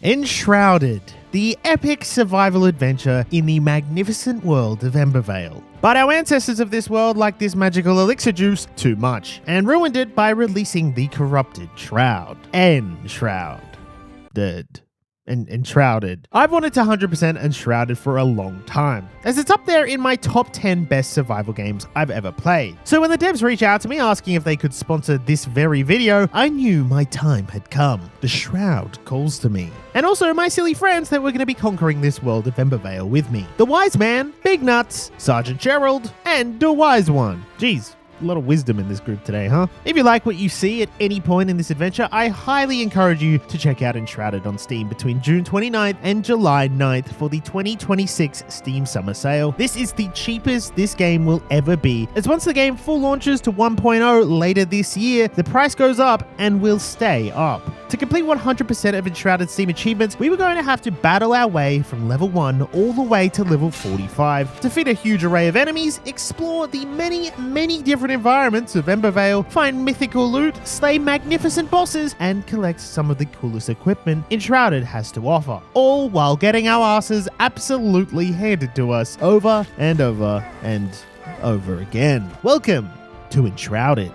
Enshrouded, the epic survival adventure in the magnificent world of Embervale. But our ancestors of this world liked this magical elixir juice too much, and ruined it by releasing the corrupted Shroud. Enshrouded. I've wanted to 100% Enshrouded for a long time, as it's up there in my top 10 best survival games I've ever played. So when the devs reached out to me asking if they could sponsor this very video, I knew my time had come. The Shroud calls to me. And also my silly friends that were going to be conquering this world of Embervale with me. The Wise Man, Big Nuts, Sergeant Gerald, and the Wise One. Jeez. A lot of wisdom in this group today, huh? If you like what you see at any point in this adventure, I highly encourage you to check out Enshrouded on Steam between June 29th and July 9th for the 2026 Steam Summer Sale. This is the cheapest this game will ever be, as once the game full launches to 1.0 later this year, the price goes up and will stay up. To complete 100% of Enshrouded Steam achievements, we were going to have to battle our way from level 1 all the way to level 45, defeat a huge array of enemies, explore the many different environments of Embervale, find mythical loot, slay magnificent bosses, and collect some of the coolest equipment Enshrouded has to offer, all while getting our asses absolutely handed to us over and over and over again. Welcome to Enshrouded.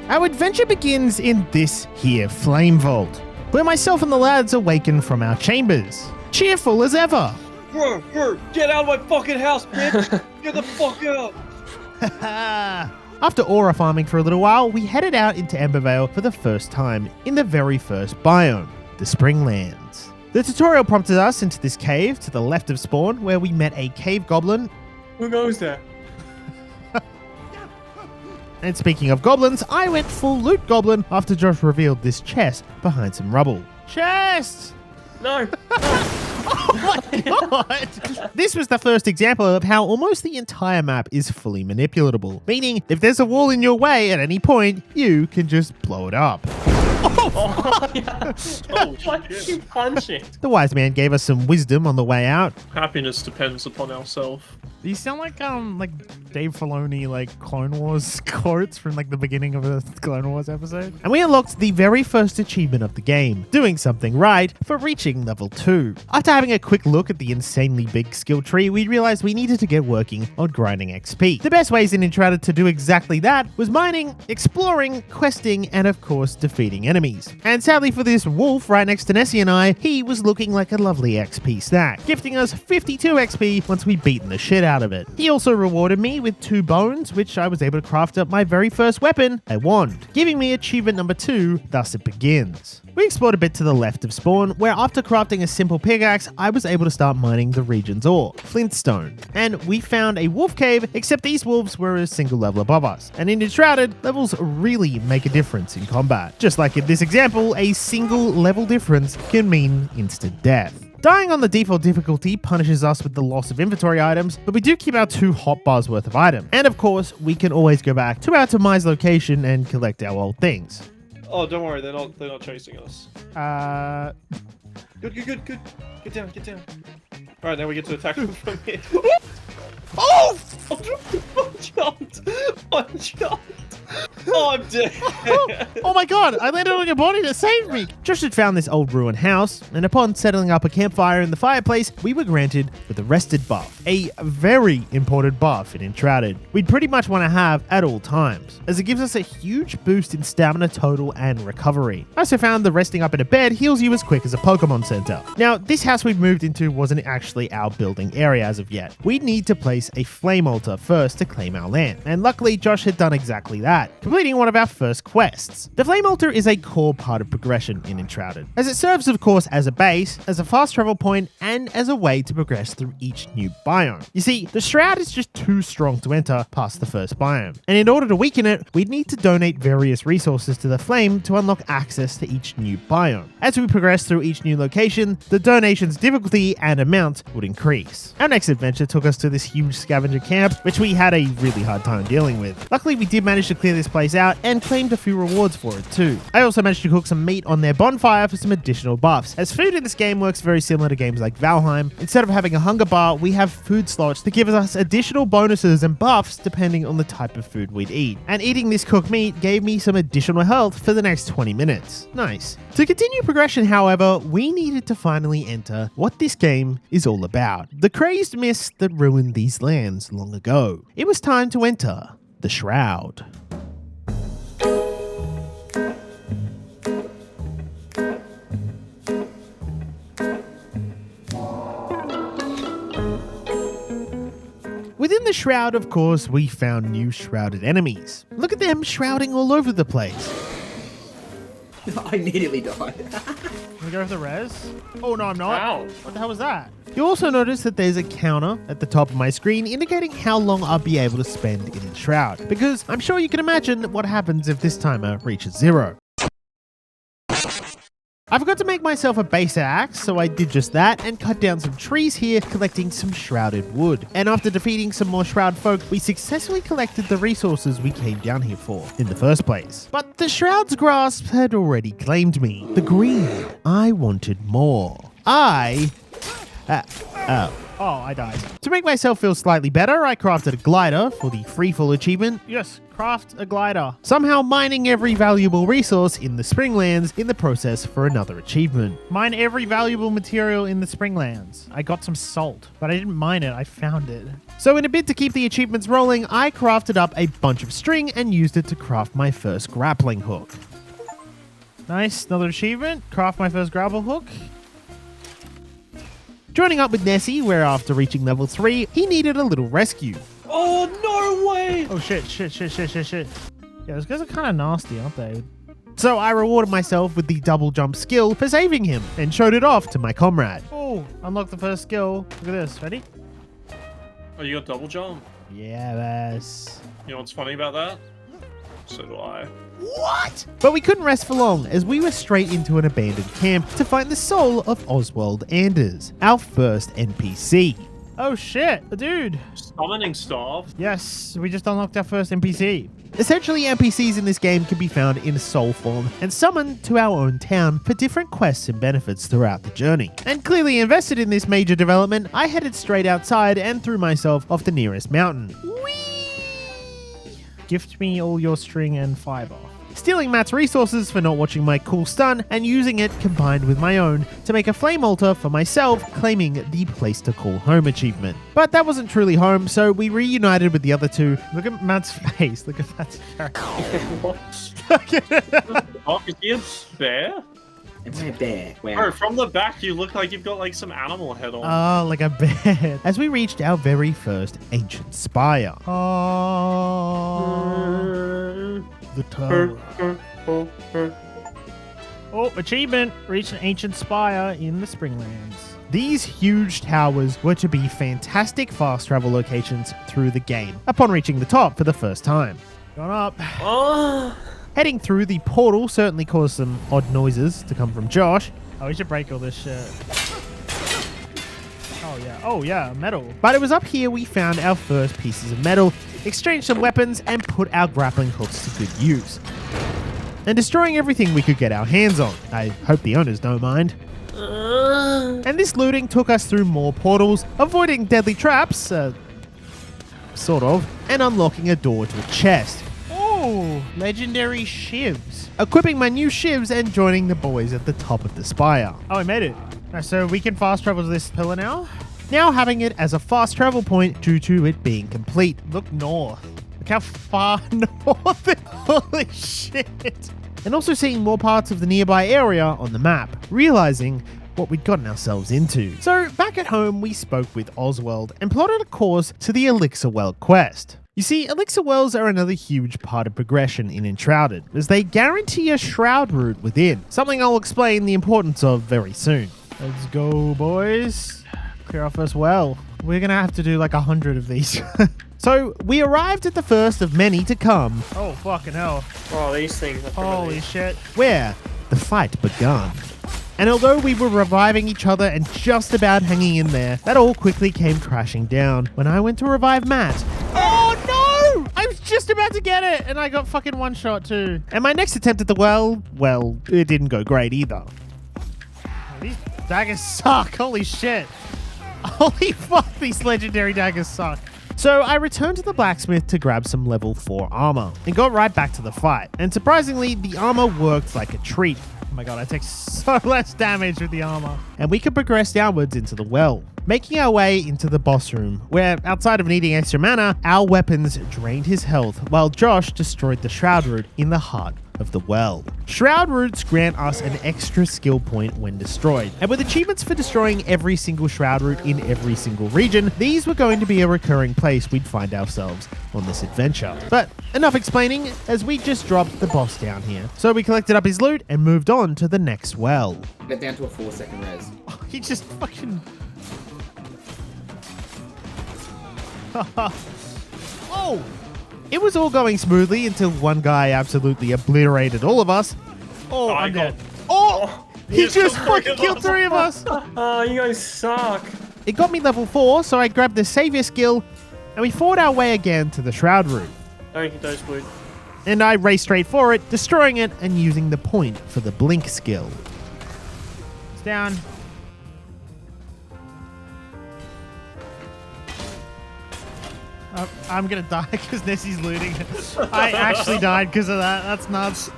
Our adventure begins in this here flame vault, where myself and the lads awaken from our chambers, cheerful as ever. Bro, get out of my fucking house, bitch! Get the fuck out! After aura farming for a little while, we headed out into Embervale for the first time in the very first biome, the Spinglands. The tutorial prompted us into this cave to the left of spawn, where we met a cave goblin. Who goes there? And speaking of goblins, I went full loot goblin after Josh revealed this chest behind some rubble. Chest! No! Oh my god! This was the first example of how almost the entire map is fully manipulatable, meaning if there's a wall in your way at any point, you can just blow it up. Oh, yeah. Oh, why did you punch it? The Wise Man gave us some wisdom on the way out. Happiness depends upon ourselves. You sound like Dave Filoni, Clone Wars quotes from the beginning of a Clone Wars episode. And we unlocked the very first achievement of the game, doing something right for reaching level 2. After having a quick look at the insanely big skill tree, we realized we needed to get working on grinding XP. The best ways in Enshrouded to do exactly that was mining, exploring, questing, and of course defeating enemies. And sadly for this wolf right next to Nessie and I, he was looking like a lovely XP snack, gifting us 52 XP once we'd beaten the shit out of it. He also rewarded me with 2 bones, which I was able to craft up my very first weapon, a wand, giving me achievement number 2, thus it begins. We explored a bit to the left of spawn, where after crafting a simple pickaxe, I was able to start mining the region's ore, flintstone. And we found a wolf cave, except these wolves were a single level above us. And in Enshrouded, levels really make a difference in combat. Just like in this example, a single level difference can mean instant death. Dying on the default difficulty punishes us with the loss of inventory items, but we do keep our 2 hotbars worth of items. And of course, we can always go back to our demise location and collect our old things. Oh, don't worry, they're not chasing us. Good. Get down. Alright, now we get to attack them from here. Oh! One shot! Oh, Oh, I'm dead. Oh my god, I landed on your body to save me! Josh had found this old ruined house, and upon settling up a campfire in the fireplace, we were granted with a rested buff. A very important buff in Enshrouded. We'd pretty much want to have at all times, as it gives us a huge boost in stamina total and recovery. I also found the resting up in a bed heals you as quick as a Pokemon Center. Now, this house we'd moved into wasn't actually our building area as of yet. We'd need to place a flame altar first to claim our land, and luckily Josh had done exactly that, completing one of our first quests. The flame altar is a core part of progression in Enshrouded, as it serves of course as a base, as a fast travel point, and as a way to progress through each new biome. You see, the shroud is just too strong to enter past the first biome, and in order to weaken it, we'd need to donate various resources to the flame to unlock access to each new biome. As we progress through each new location, the donation's difficulty and amount would increase. Our next adventure took us to this huge scavenger camp, which we had a really hard time dealing with. Luckily, we did manage to clear this place out and claimed a few rewards for it too. I also managed to cook some meat on their bonfire for some additional buffs, as food in this game works very similar to games like Valheim. Instead of having a hunger bar, we have food slots that give us additional bonuses and buffs depending on the type of food we'd eat. And eating this cooked meat gave me some additional health for the next 20 minutes. Nice. To continue progression, however, we needed to finally enter what this game is all about. The crazed mist that ruined these lands long ago. It was time to enter the Shroud. Within the Shroud, of course, we found new shrouded enemies. Look at them shrouding all over the place. I immediately died. Can we go for the res? Oh, no, I'm not. Wow. What the hell was that? You also notice that there's a counter at the top of my screen indicating how long I'll be able to spend in Enshroud, because I'm sure you can imagine what happens if this timer reaches 0. I forgot to make myself a base axe, so I did just that and cut down some trees here, collecting some shrouded wood. And after defeating some more shroud folk, we successfully collected the resources we came down here for in the first place. But the shroud's grasp had already claimed me. The greed. I wanted more. I died. To make myself feel slightly better, I crafted a glider for the freefall achievement. Yes, craft a glider. Somehow mining every valuable resource in the Spinglands in the process for another achievement. Mine every valuable material in the Spinglands. I got some salt, but I didn't mine it, I found it. So in a bid to keep the achievements rolling, I crafted up a bunch of string and used it to craft my first grappling hook. Nice, another achievement. Craft my first grapple hook. Joining up with Nessie, where after reaching level 3, he needed a little rescue. Oh, no way! Oh shit. Yeah, those guys are kind of nasty, aren't they? So I rewarded myself with the double jump skill for saving him, and showed it off to my comrade. Oh, unlocked the first skill. Look at this, ready? Oh, you got double jump? Yes. You know what's funny about that? So do I. What? But we couldn't rest for long, as we were straight into an abandoned camp to find the soul of Oswald Anders, our first NPC. Oh shit, a dude. Summoning staff? Yes, we just unlocked our first NPC. Essentially, NPCs in this game can be found in soul form and summoned to our own town for different quests and benefits throughout the journey. And clearly invested in this major development, I headed straight outside and threw myself off the nearest mountain. Whee! Gift me all your string and fiber. Stealing Matt's resources for not watching my cool stun and using it combined with my own to make a flame altar for myself, claiming the place to call home achievement. But that wasn't truly home, so we reunited with the other two. Look at Matt's face. Look at Matt's character. What? Oh, is he a bear? It's a bear. Bro, Wow. from the back you look like you've got like some animal head on. Oh, like a bear. As we reached our very first ancient spire. Oh, the tower. Oh, achievement! Reached an ancient spire in the Spinglands. These huge towers were to be fantastic fast travel locations through the game, upon reaching the top for the first time. Going up. Oh. Heading through the portal certainly caused some odd noises to come from Josh. Oh, we should break all this shit. Oh yeah, metal. But it was up here we found our first pieces of metal, exchanged some weapons, and put our grappling hooks to good use. And destroying everything we could get our hands on. I hope the owners don't mind. And this looting took us through more portals, avoiding deadly traps, sort of, and unlocking a door to a chest. Oh! Oh, legendary shivs. Equipping my new shivs and joining the boys at the top of the spire. Oh, I made it. Right, so we can fast travel to this pillar now. Now having it as a fast travel point due to it being complete. Look north. Look how far north. Holy shit. And also seeing more parts of the nearby area on the map, realizing what we'd gotten ourselves into. So back at home, we spoke with Oswald and plotted a course to the Elixir Well quest. You see, Elixir Wells are another huge part of progression in Enshrouded, as they guarantee a shroud route within, something I'll explain the importance of very soon. Let's go, boys. Clear our first well. We're gonna have to do like 100 of these. So we arrived at the first of many to come. Oh, fucking hell. Oh, these things. Holy shit. Where the fight begun. And although we were reviving each other and just about hanging in there, that all quickly came crashing down when I went to revive Matt. Oh no! I was just about to get it and I got fucking one shot too. And my next attempt at the well, it didn't go great either. These daggers suck. Holy shit. Holy fuck, these legendary daggers suck. So I returned to the blacksmith to grab some level 4 armor and got right back to the fight. And surprisingly, the armor worked like a treat. Oh my god, I take so less damage with the armor. And we could progress downwards into the well, making our way into the boss room, where outside of needing extra mana, our weapons drained his health while Josh destroyed the shroud root in the heart of the well. Shroud roots grant us an extra skill point when destroyed, and with achievements for destroying every single shroud root in every single region, these were going to be a recurring place we'd find ourselves on this adventure. But enough explaining, as we just dropped the boss down here. So we collected up his loot and moved on to the next well. Get down to a 4-second res. Oh, he just fucking... Oh! It was all going smoothly until one guy absolutely obliterated all of us. Oh, I'm dead. Oh! He just fucking killed 3 of us! Oh, you guys suck. It got me level 4, so I grabbed the savior skill, and we fought our way again to the shroud room. Don't hit those wood. And I raced straight for it, destroying it and using the point for the blink skill. It's down. I'm gonna die because Nessie's looting. I actually died because of that. That's nuts.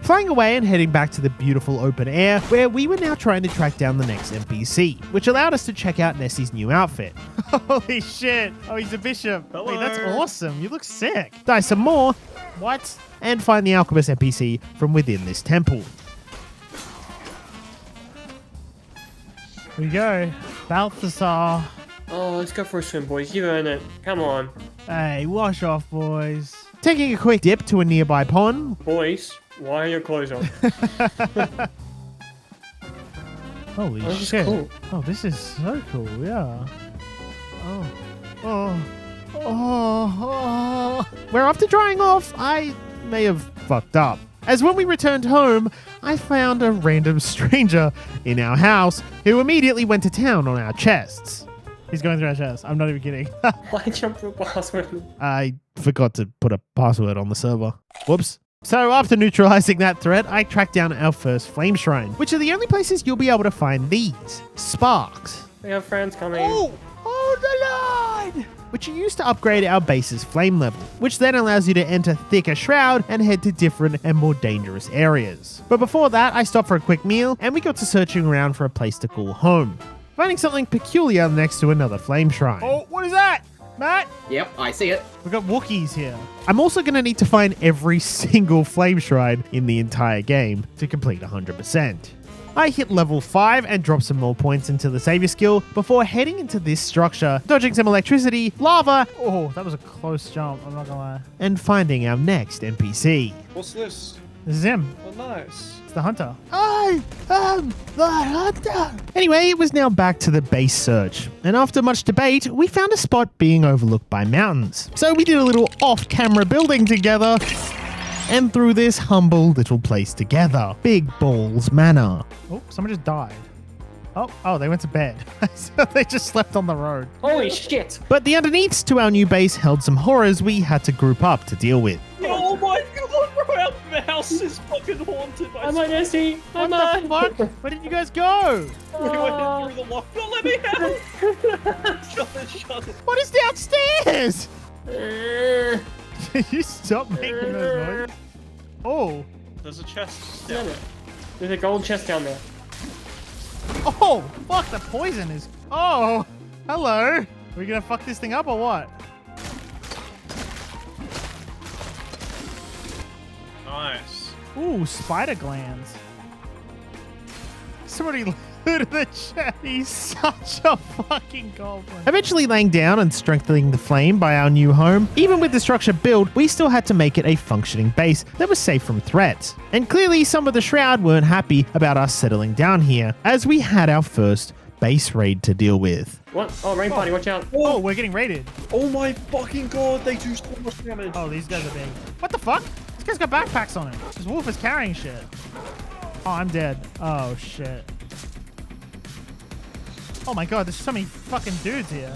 Flying away and heading back to the beautiful open air, where we were now trying to track down the next NPC, which allowed us to check out Nessie's new outfit. Holy shit. Oh, he's a bishop. Hello. Wait, that's awesome. You look sick. Die some more. What? And find the alchemist NPC from within this temple. Here we go. Balthasar. Oh, let's go for a swim, boys. You earn it. Come on. Hey, wash off, boys. Taking a quick dip to a nearby pond. Boys, why are your clothes on? Holy Oh, this is shit. cool. Oh, this is so cool, yeah. Oh. Where after drying off, I may have fucked up. As when we returned home, I found a random stranger in our house who immediately went to town on our chests. He's going through our chests. I'm not even kidding. Why jump through a password? I forgot to put a password on the server. Whoops. So after neutralizing that threat, I tracked down our first flame shrine, which are the only places you'll be able to find these sparks. We have friends coming. Oh, the line! Which you use to upgrade our base's flame level, which then allows you to enter thicker shroud and head to different and more dangerous areas. But before that, I stopped for a quick meal and we got to searching around for a place to call home, finding something peculiar next to another flame shrine. Oh, what is that? Matt? Yep, I see it. We've got Wookiees here. I'm also going to need to find every single flame shrine in the entire game to complete 100%. I hit level 5 and dropped some more points into the savior skill before heading into this structure, dodging some electricity, lava, oh, that was a close jump, I'm not gonna lie, and finding our next NPC. What's this? This is him. Oh, nice. It's the hunter. I am the hunter. Anyway, it was now back to the base search, and after much debate, we found a spot being overlooked by mountains. So we did a little off-camera building together, and through this humble little place together, Big Balls Manor. Oh, someone just died. Oh, they went to bed. So they just slept on the road. Holy shit! But the underneaths to our new base held some horrors we had to group up to deal with. Oh my god, bro, our house is fucking haunted by I'm on Essie! What I'm the fuck? Where did you guys go? We went through the lock. Don't let me out! Shut it. What is downstairs? You stop making those noises. Oh. There's a chest. Damn it. There's a gold chest down there. Oh, fuck, the poison is... Oh, hello. Are we gonna fuck this thing up or what? Nice. Ooh, spider glands. Somebody looted the chest. He's such a fucking goblin. Eventually laying down and strengthening the flame by our new home, even with the structure built, we still had to make it a functioning base that was safe from threats. And clearly some of the Shroud weren't happy about us settling down here, as we had our first base raid to deal with. What? Oh, rain party, watch out. Oh, we're getting raided. Oh my fucking god, they do so much damage. Oh, these guys are big. What the fuck? This guy's got backpacks on him. This wolf is carrying shit. Oh, I'm dead. Oh, shit. Oh my god, there's so many fucking dudes here.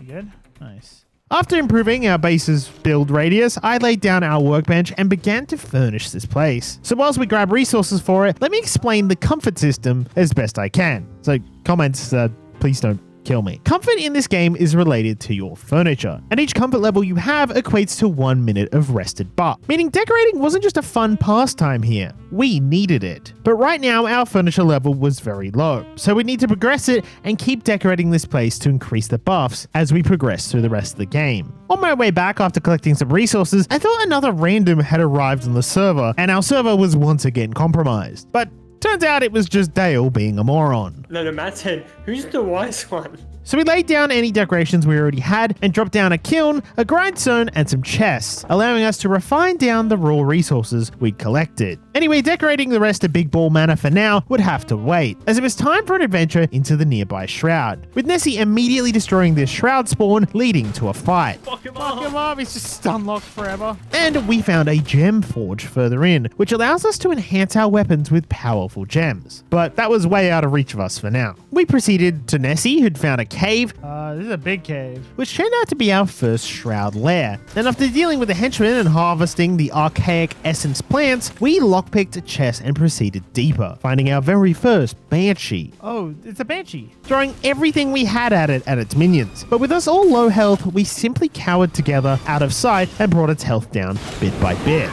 You good? Nice. After improving our base's build radius, I laid down our workbench and began to furnish this place. So whilst we grab resources for it, let me explain the comfort system as best I can. So comments, please don't kill me. Comfort in this game is related to your furniture, and each comfort level you have equates to 1 minute of rested butt, meaning decorating wasn't just a fun pastime here, we needed it. But right now our furniture level was very low, so we need to progress it and keep decorating this place to increase the buffs as we progress through the rest of the game. On my way back after collecting some resources, I thought another random had arrived on the server, and our server was once again compromised. But turns out it was just Dale being a moron. No, Matt said, who's the wise one? So we laid down any decorations we already had and dropped down a kiln, a grindstone, and some chests, allowing us to refine down the raw resources we'd collected. Anyway, decorating the rest of Big Ball Manor for now would have to wait, as it was time for an adventure into the nearby Shroud, with Nessie immediately destroying this Shroud spawn, leading to a fight. Fuck him Fuck him up. up, he's just stunlocked forever. And we found a gem forge further in, which allows us to enhance our weapons with powerful gems. But that was way out of reach of us for now. We proceeded to Nessie, who'd found a cave. This is a big cave. Which turned out to be our first Shroud lair. And after dealing with the henchmen and harvesting the archaic essence plants, we lockpicked a chest and proceeded deeper, finding our very first Banshee. Oh, it's a Banshee. Throwing everything we had at it at its minions. But with us all low health, we simply cowered together out of sight and brought its health down bit by bit.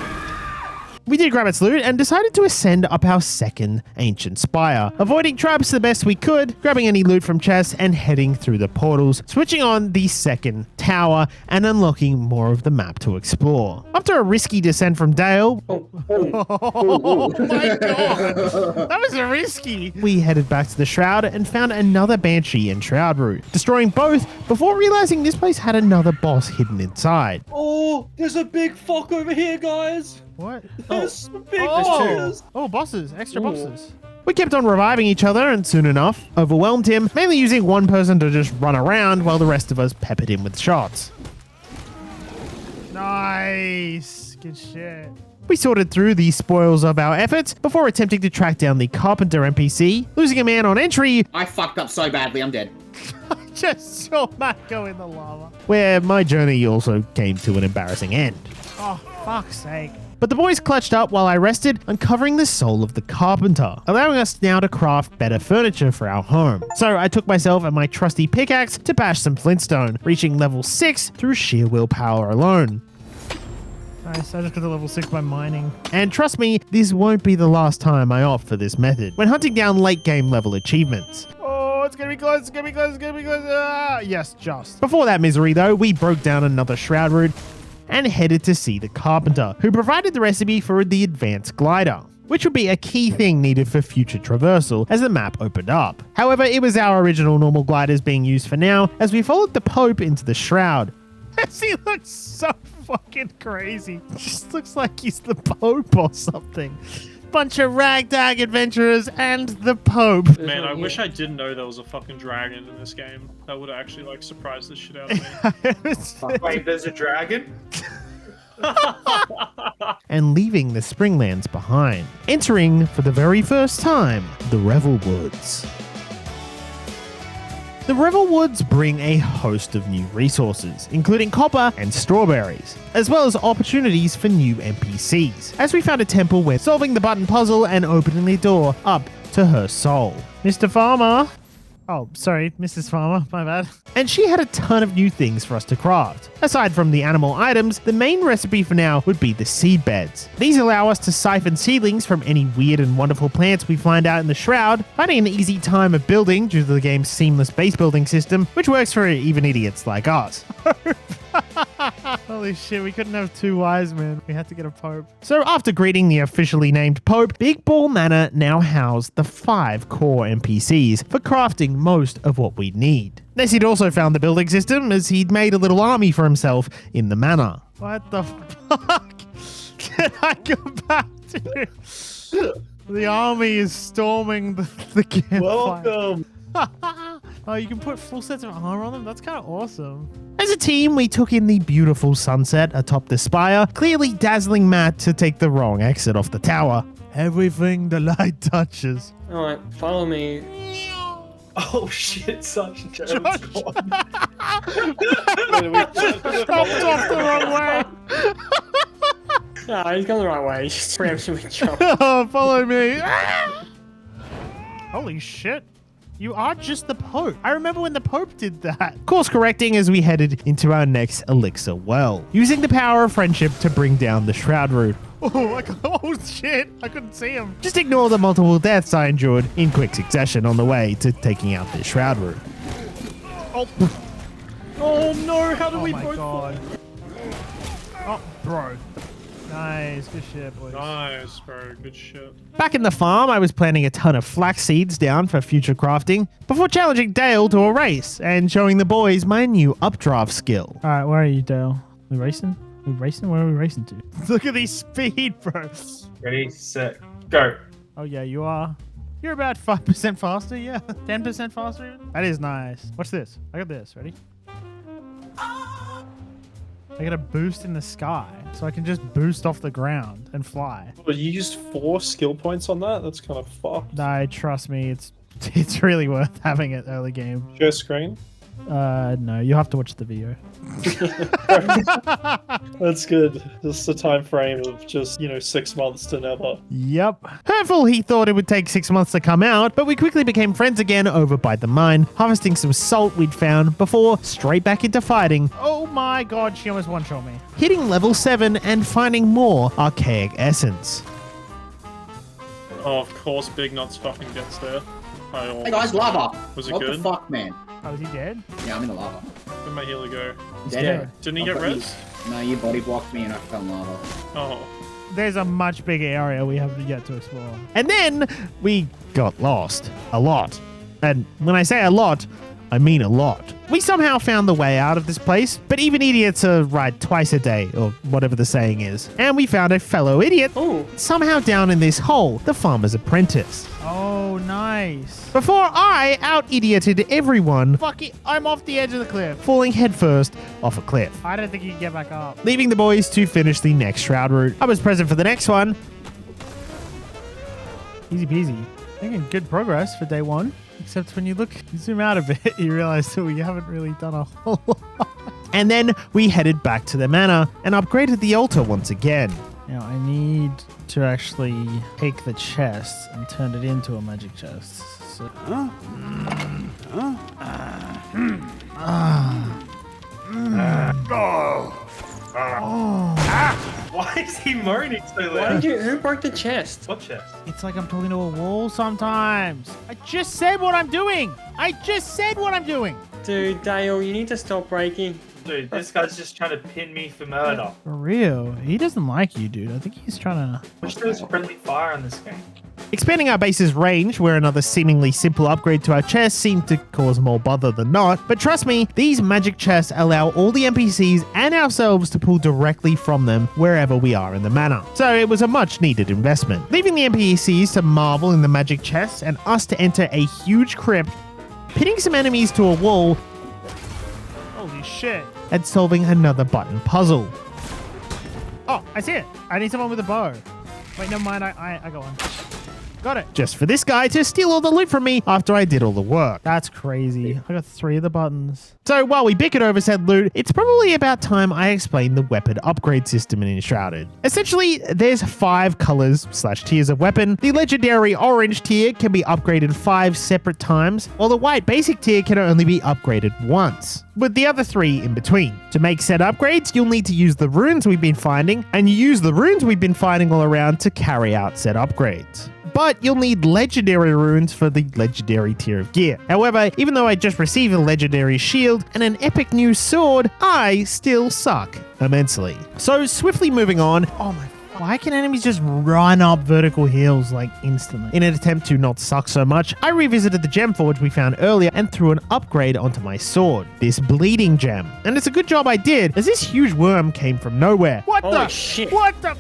We did grab its loot and decided to ascend up our second ancient spire, avoiding traps the best we could, grabbing any loot from chests and heading through the portals, switching on the second tower and unlocking more of the map to explore. After a risky descent from Dale, oh my god, that was risky. We headed back to the Shroud and found another Banshee and Shroud route, destroying both before realizing this place had another boss hidden inside. Oh, there's a big fuck over here, guys. What? There's some big Oh, bosses, extra bosses. We kept on reviving each other and soon enough overwhelmed him, mainly using one person to just run around while the rest of us peppered him with shots. Nice. Good shit. We sorted through the spoils of our efforts before attempting to track down the Carpenter NPC, losing a man on entry. I fucked up so badly, I'm dead. I just saw Matt go in the lava. Where my journey also came to an embarrassing end. Oh, fuck's sake. But the boys clutched up while I rested, uncovering the soul of the carpenter, allowing us now to craft better furniture for our home. So I took myself and my trusty pickaxe to bash some flintstone, reaching level 6 through sheer willpower alone. Nice, I just got to level 6 by mining. And trust me, this won't be the last time I opt for this method when hunting down late game level achievements. Oh, it's gonna be close, it's gonna be close, it's gonna be close. Yes, just. Before that misery though, we broke down another Shroud route and headed to see the carpenter, who provided the recipe for the advanced glider, which would be a key thing needed for future traversal as the map opened up. However, it was our original normal gliders being used for now, as we followed the Pope into the Shroud. He looks so fucking crazy. Just looks like he's the Pope or something. Bunch of ragtag adventurers and the Pope. Man, I wish I didn't know there was a fucking dragon in this game. That would actually like surprise the shit out of me. Wait, there's a dragon? And leaving the Spinglands behind. Entering for the very first time, the Revelwoods. The Revelwoods bring a host of new resources, including copper and strawberries, as well as opportunities for new NPCs, as we found a temple where solving the button puzzle and opening the door up to her soul. Mr. Farmer? Oh, sorry, Mrs. Farmer, my bad. And she had a ton of new things for us to craft. Aside from the animal items, the main recipe for now would be the seed beds. These allow us to siphon seedlings from any weird and wonderful plants we find out in the Shroud, finding an easy time of building due to the game's seamless base building system, which works for even idiots like us. Holy shit, we couldn't have two wise men. We had to get a pope. So after greeting the officially named pope, Big Ball Manor now housed the 5 core NPCs for crafting most of what we need. Nessie'd also found the building system as he'd made a little army for himself in the manor. What the fuck? Can I go back to... The army is storming the campfire. Welcome. Oh, you can put full sets of armor on them? That's kind of awesome. As a team, we took in the beautiful sunset atop the spire, clearly dazzling Matt to take the wrong exit off the tower. Everything the light touches. Alright, follow me. Oh shit, such a Josh. Stopped off the wrong way. Ah, he's going the right way. Just preemption with jump. Oh, follow me. Holy shit. You are just the Pope. I remember when the Pope did that. Course correcting as we headed into our next elixir well, using the power of friendship to bring down the Shroud route. Oh shit, I couldn't see him. Just ignore the multiple deaths I endured in quick succession on the way to taking out the Shroud route. Oh no, how do we my both God. Oh, bro. Nice, good shit, boys. Nice, bro, good shit. Back in the farm, I was planting a ton of flax seeds down for future crafting before challenging Dale to a race and showing the boys my new updraft skill. All right, where are you, Dale? We racing? We racing? Where are we racing to? Look at these speed, bro. Ready, set, go. Oh yeah, you are. You're about 5% faster, yeah. 10% faster even. That is nice. Watch this. I got this. Ready? I get a boost in the sky, so I can just boost off the ground and fly. But you used 4 skill points on that? That's kind of fucked. No, trust me, it's really worth having it early game. Share screen? No, you have to watch the video. That's good. Just a time frame of just, 6 months to never. Yep. Hurtful he thought it would take 6 months to come out, but we quickly became friends again over by the mine, harvesting some salt we'd found before straight back into fighting, Oh my God, she almost one-shot me. hitting level 7 and finding more archaic essence. Oh, of course, Big Nuts fucking gets there. Hey guys, lava. Was it What good? the fuck, man? Oh, is he dead? Yeah, I'm in the lava. Where'd my healer go? Dead. Didn't he Oh, get but res? No, you body blocked me and I fell in lava. Oh. There's a much bigger area we have yet to explore. And then we got lost. A lot. And when I say a lot, I mean a lot. We somehow found the way out of this place, but even idiots are right twice a day, or whatever the saying is. And we found a fellow idiot Oh, somehow down in this hole, the farmer's apprentice. Oh, nice. Before I out-idioted everyone, Fuck it, I'm off the edge of the cliff. falling headfirst off a cliff, I don't think you can get back up. leaving the boys to finish the next Shroud route. I was present for the next one. Easy peasy. Making good progress for day 1. Except when you zoom out a bit, you realize that we haven't really done a whole lot. And then we headed back to the manor and upgraded the altar once again. Now I need to actually take the chest and turn it into a magic chest. So, Why is he moaning so who broke the chest? What chest? it's like I'm talking to a wall sometimes. I just said what I'm doing. Dude, Dale, you need to stop breaking. Dude, this guy's just trying to pin me for murder. For real. He doesn't like you, dude. I think he's trying to... Wish there was friendly fire in this game. Expanding our base's range, where another seemingly simple upgrade to our chests seemed to cause more bother than not. But trust me, these magic chests allow all the NPCs and ourselves to pull directly from them wherever we are in the manor. So it was a much needed investment. Leaving the NPCs to marvel in the magic chests and us to enter a huge crypt, pinning some enemies to a wall, Holy shit. and solving another button puzzle. Oh, I see it. I need someone with a bow. Wait, never mind. I got one. Got it. just for this guy to steal all the loot from me after I did all the work. That's crazy. I got 3 of the buttons. So while we bickered over said loot, it's probably about time I explain the weapon upgrade system in Enshrouded. Essentially, there's 5 colors / tiers of weapon. The legendary orange tier can be upgraded 5 separate times, while the white basic tier can only be upgraded once, with the other 3 in between. To make said upgrades, you'll need to use the runes we've been finding, and you use the runes we've been finding all around to carry out said upgrades. But you'll need legendary runes for the legendary tier of gear. However, even though I just received a legendary shield and an epic new sword, I still suck immensely. So swiftly moving on, Oh my. Why can enemies just run up vertical hills like instantly? in an attempt to not suck so much, I revisited the gem forge we found earlier and threw an upgrade onto my sword, this bleeding gem. And it's a good job I did, as this huge worm came from nowhere. What Holy the shit. What the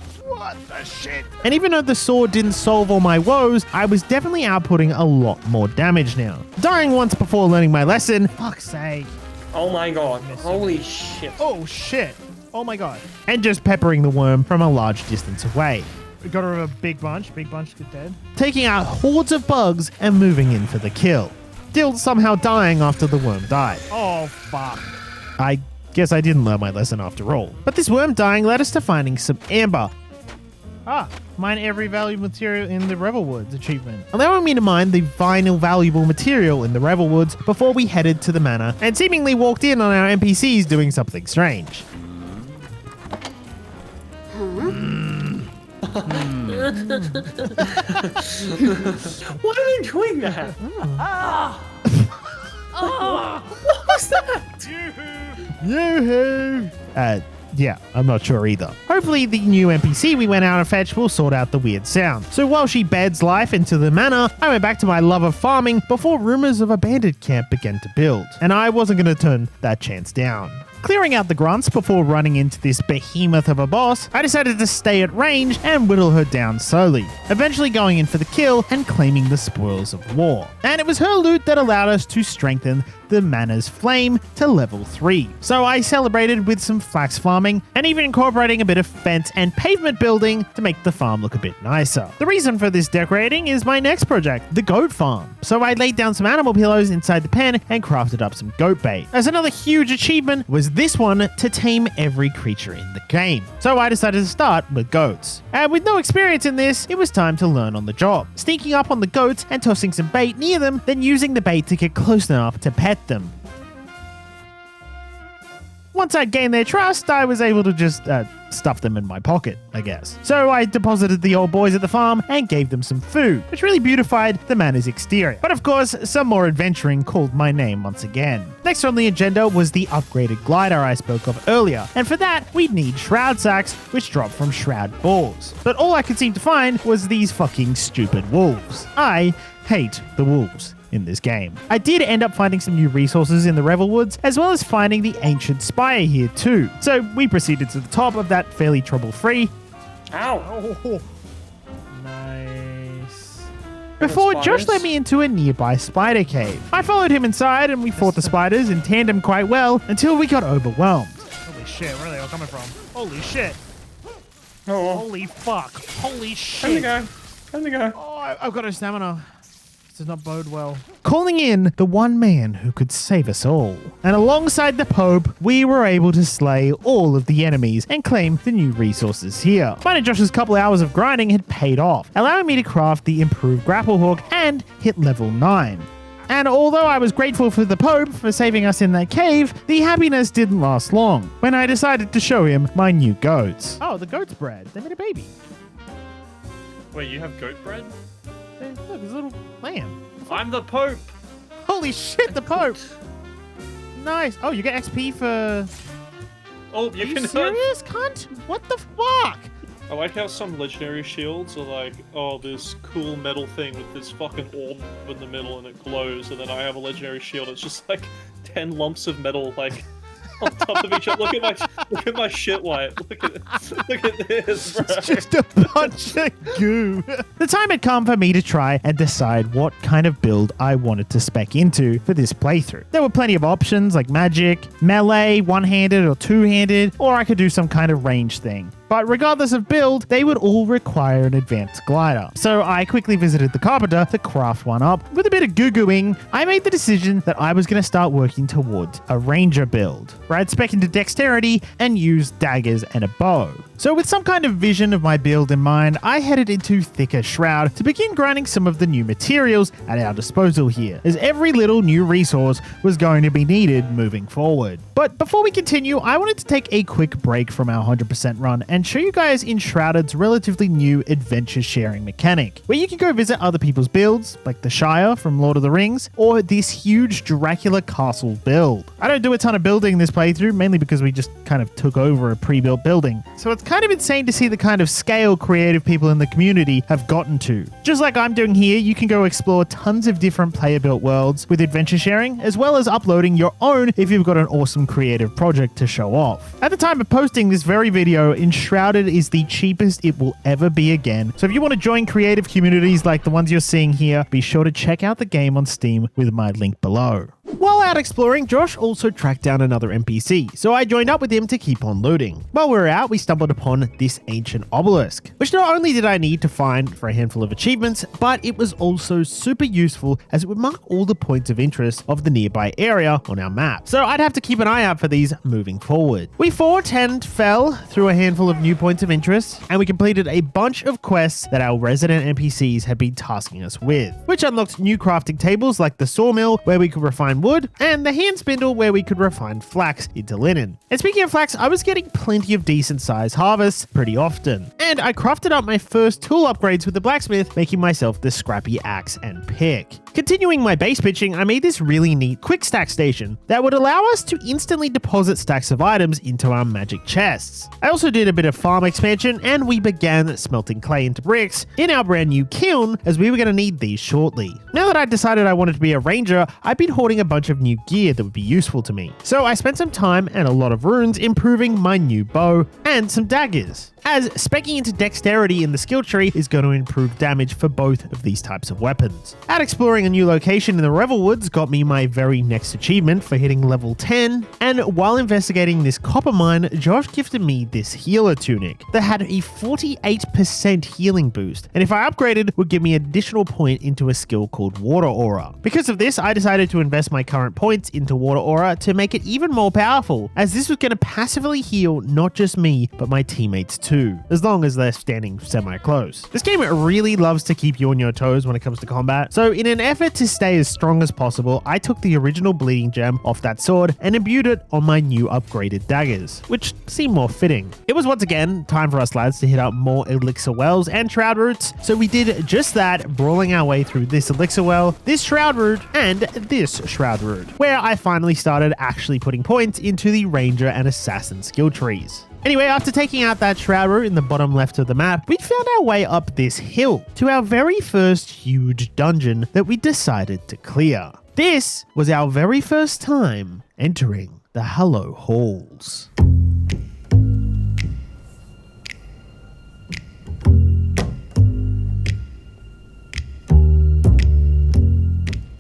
shit? And even though the sword didn't solve all my woes, I was definitely outputting a lot more damage now. Dying once before learning my lesson, Fuck's sake. Oh my god. Holy shit. Oh shit. Oh my god. and just peppering the worm from a large distance away, We got rid of a big bunch. Big bunch get dead. taking out hordes of bugs and moving in for the kill. Still somehow dying after the worm died. Oh fuck. I guess I didn't learn my lesson after all. But this worm dying led us to finding some amber, Ah, mine every valuable material in the Revelwoods achievement. allowing me to mine the final valuable material in the Revelwoods before we headed to the manor and seemingly walked in on our NPCs doing something strange. Why are they doing that? What was that? Yoo-hoo! Yeah, I'm not sure either. Hopefully the new NPC we went out and fetched will sort out the weird sound. So while she beds life into the manor, I went back to my love of farming before rumors of a bandit camp began to build. And I wasn't going to turn that chance down. Clearing out the grunts before running into this behemoth of a boss, I decided to stay at range and whittle her down slowly, eventually going in for the kill and claiming the spoils of war. And it was her loot that allowed us to strengthen the manor's flame to level 3. So I celebrated with some flax farming and even incorporating a bit of fence and pavement building to make the farm look a bit nicer. The reason for this decorating is my next project, the goat farm. So I laid down some animal pillows inside the pen and crafted up some goat bait. As another huge achievement was this one to tame every creature in the game. So I decided to start with goats. And with no experience in this, it was time to learn on the job. Sneaking up on the goats and tossing some bait near them, then using the bait to get close enough to pet them. Once I'd gained their trust, I was able to just stuff them in my pocket, I guess. So I deposited the old boys at the farm and gave them some food, which really beautified the manor's exterior. But of course, some more adventuring called my name once again. Next on the agenda was the upgraded glider I spoke of earlier, and for that, we'd need shroud sacks, which drop from shroud balls. But all I could seem to find was these fucking stupid wolves. I hate the wolves in this game. I did end up finding some new resources in the Revelwoods, as well as finding the ancient spire here too. So we proceeded to the top of that fairly trouble-free, Ow. Oh. Nice. before Spiders? Josh led me into a nearby spider cave. I followed him inside and we fought the spiders in tandem quite well until we got overwhelmed. Holy shit, where are they all coming from? Holy shit. Oh. Holy fuck. Holy Time to shit. go. Time to go. Oh, I've got a stamina. This does not bode well. Calling in the one man who could save us all. And alongside the Pope, we were able to slay all of the enemies and claim the new resources here. Mine and Josh's couple hours of grinding had paid off, allowing me to craft the improved grapple hook and hit level 9. And although I was grateful for the Pope for saving us in that cave, the happiness didn't last long when I decided to show him my new goats. Oh, the goat's bred. They made a baby. Wait, you have goat bread? Look, there's a little lamb. I'm the Pope. Holy shit, the Pope. Nice. Oh, you get XP for... Oh, Are you you can. serious, cunt? What the fuck? I like how some legendary shields are like, oh, this cool metal thing with this fucking orb in the middle and it glows, and then I have a legendary shield. It's just like 10 lumps of metal, like on top of each other. Look at my shit white. Look at this, bro. It's just a bunch of goo. The time had come for me to try and decide what kind of build I wanted to spec into for this playthrough. There were plenty of options like magic, melee, one-handed or two-handed, or I could do some kind of range thing. but regardless of build, they would all require an advanced glider. So I quickly visited the carpenter to craft one up. With a bit of goo-gooing, I made the decision that I was going to start working towards a ranger build, where I'd spec into dexterity and use daggers and a bow. So with some kind of vision of my build in mind, I headed into Thicker Shroud to begin grinding some of the new materials at our disposal here, as every little new resource was going to be needed moving forward. But before we continue, I wanted to take a quick break from our 100% run and show you guys Enshrouded's relatively new adventure sharing mechanic, where you can go visit other people's builds, like the Shire from Lord of the Rings, or this huge Dracula castle build. I don't do a ton of building in this playthrough, mainly because we just kind of took over a pre-built building. So it's kind of insane to see the kind of scale creative people in the community have gotten to. Just like I'm doing here, you can go explore tons of different player-built worlds with adventure sharing, as well as uploading your own if you've got an awesome creative project to show off. At the time of posting this very video, Enshrouded is the cheapest it will ever be again. So if you want to join creative communities like the ones you're seeing here, be sure to check out the game on Steam with my link below. While out exploring, Josh also tracked down another NPC, so I joined up with him to keep on looting. While we were out, we stumbled upon this ancient obelisk, which not only did I need to find for a handful of achievements, but it was also super useful as it would mark all the points of interest of the nearby area on our map. So I'd have to keep an eye out for these moving forward. We fought and fell through a handful of new points of interest, and we completed a bunch of quests that our resident NPCs had been tasking us with, which unlocked new crafting tables like the sawmill, where we could refine wood, and the hand spindle, where we could refine flax into linen. And speaking of flax, I was getting plenty of decent sized harvests pretty often. And I crafted up my first tool upgrades with the blacksmith, making myself the scrappy axe and pick. Continuing my base pitching, I made this really neat quick stack station that would allow us to instantly deposit stacks of items into our magic chests. I also did a bit of farm expansion, and we began smelting clay into bricks in our brand new kiln, as we were going to need these shortly. Now that I decided I wanted to be a ranger, I've been hoarding a bunch of new gear that would be useful to me. So I spent some time and a lot of runes improving my new bow and some daggers, as specking into dexterity in the skill tree is going to improve damage for both of these types of weapons. Out exploring a new location in the Revelwoods got me my very next achievement for hitting level 10, and while investigating this copper mine, Josh gifted me this healer tunic that had a 48% healing boost, and if I upgraded, would give me an additional point into a skill called Water Aura. Because of this, I decided to invest my current points into Water Aura to make it even more powerful, as this was going to passively heal not just me, but my teammates too, as long as they're standing semi-close. This game really loves to keep you on your toes when it comes to combat, so in an effort to stay as strong as possible, I took the original bleeding gem off that sword and imbued it on my new upgraded daggers, which seemed more fitting. It was once again time for us lads to hit up more elixir wells and shroud roots, so we did just that, brawling our way through this elixir well, this shroud root, and this shroud root, where I finally started actually putting points into the ranger and assassin skill trees. Anyway, after taking out that shroud root in the bottom left of the map, we found our way up this hill to our very first huge dungeon that we decided to clear. This was our very first time entering the Hollow Halls.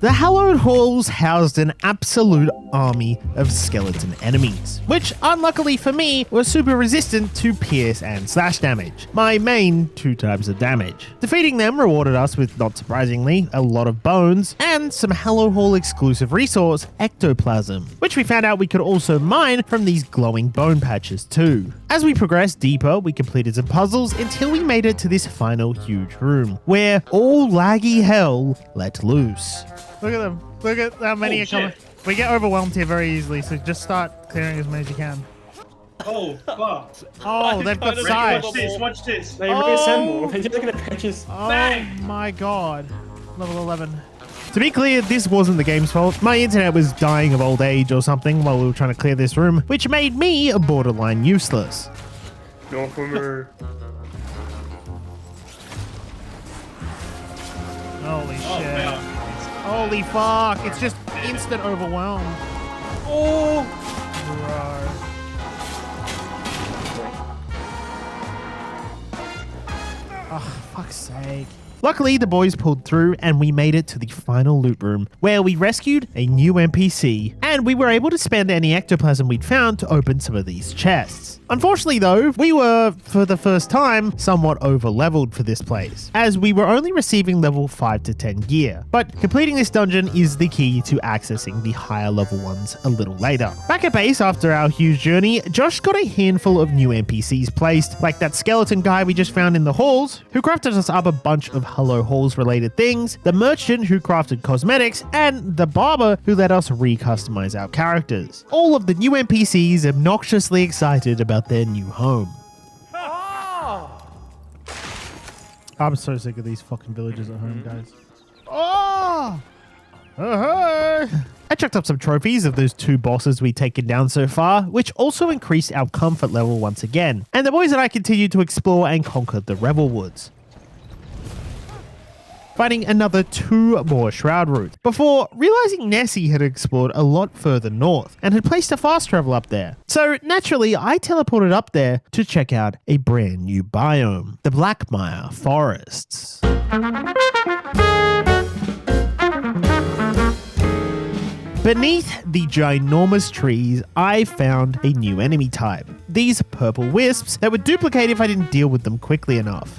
The Hallowed Halls housed an absolute army of skeleton enemies, which, unluckily for me, were super resistant to pierce and slash damage, my main 2 types of damage. Defeating them rewarded us with, not surprisingly, a lot of bones and some Hallow Hall exclusive resource, ectoplasm, which we found out we could also mine from these glowing bone patches too. As we progressed deeper, we completed some puzzles until we made it to this final huge room, where all laggy hell let loose. Look at them. Look at how many are coming. We get overwhelmed here very easily, so just start clearing as many as you can. Oh, fuck. Oh, they've got sides. Watch this, watch this. They reassemble. They just look at the patches. Oh Bang! my god. Level 11. To be clear, this wasn't the game's fault. My internet was dying of old age or something while we were trying to clear this room, which made me borderline useless. Go for me. Holy shit. man. Holy fuck. It's just instant overwhelm. Oh! Bro. Oh, fuck's sake. Luckily, the boys pulled through and we made it to the final loot room where we rescued a new NPC and we were able to spend any ectoplasm we'd found to open some of these chests. Unfortunately though, we were, for the first time, somewhat over-leveled for this place, as we were only receiving level 5 to 10 gear. But completing this dungeon is the key to accessing the higher level ones a little later. Back at base after our huge journey, Josh got a handful of new NPCs placed, like that skeleton guy we just found in the halls, who crafted us up a bunch of Hello Halls related things, the merchant who crafted cosmetics, and the barber who let us re-customize our characters. All of the new NPCs obnoxiously excited about their new home. I'm so sick of these fucking villagers at home, guys. Oh! I chucked up some trophies of those 2 bosses we'd taken down so far, which also increased our comfort level once again. And the boys and I continued to explore and conquer the Revelwoods, finding another 2 more shroud routes, before realizing Nessie had explored a lot further north and had placed a fast travel up there. So naturally, I teleported up there to check out a brand new biome, the Blackmire forests. Beneath the ginormous trees, I found a new enemy type. These purple wisps that would duplicate if I didn't deal with them quickly enough.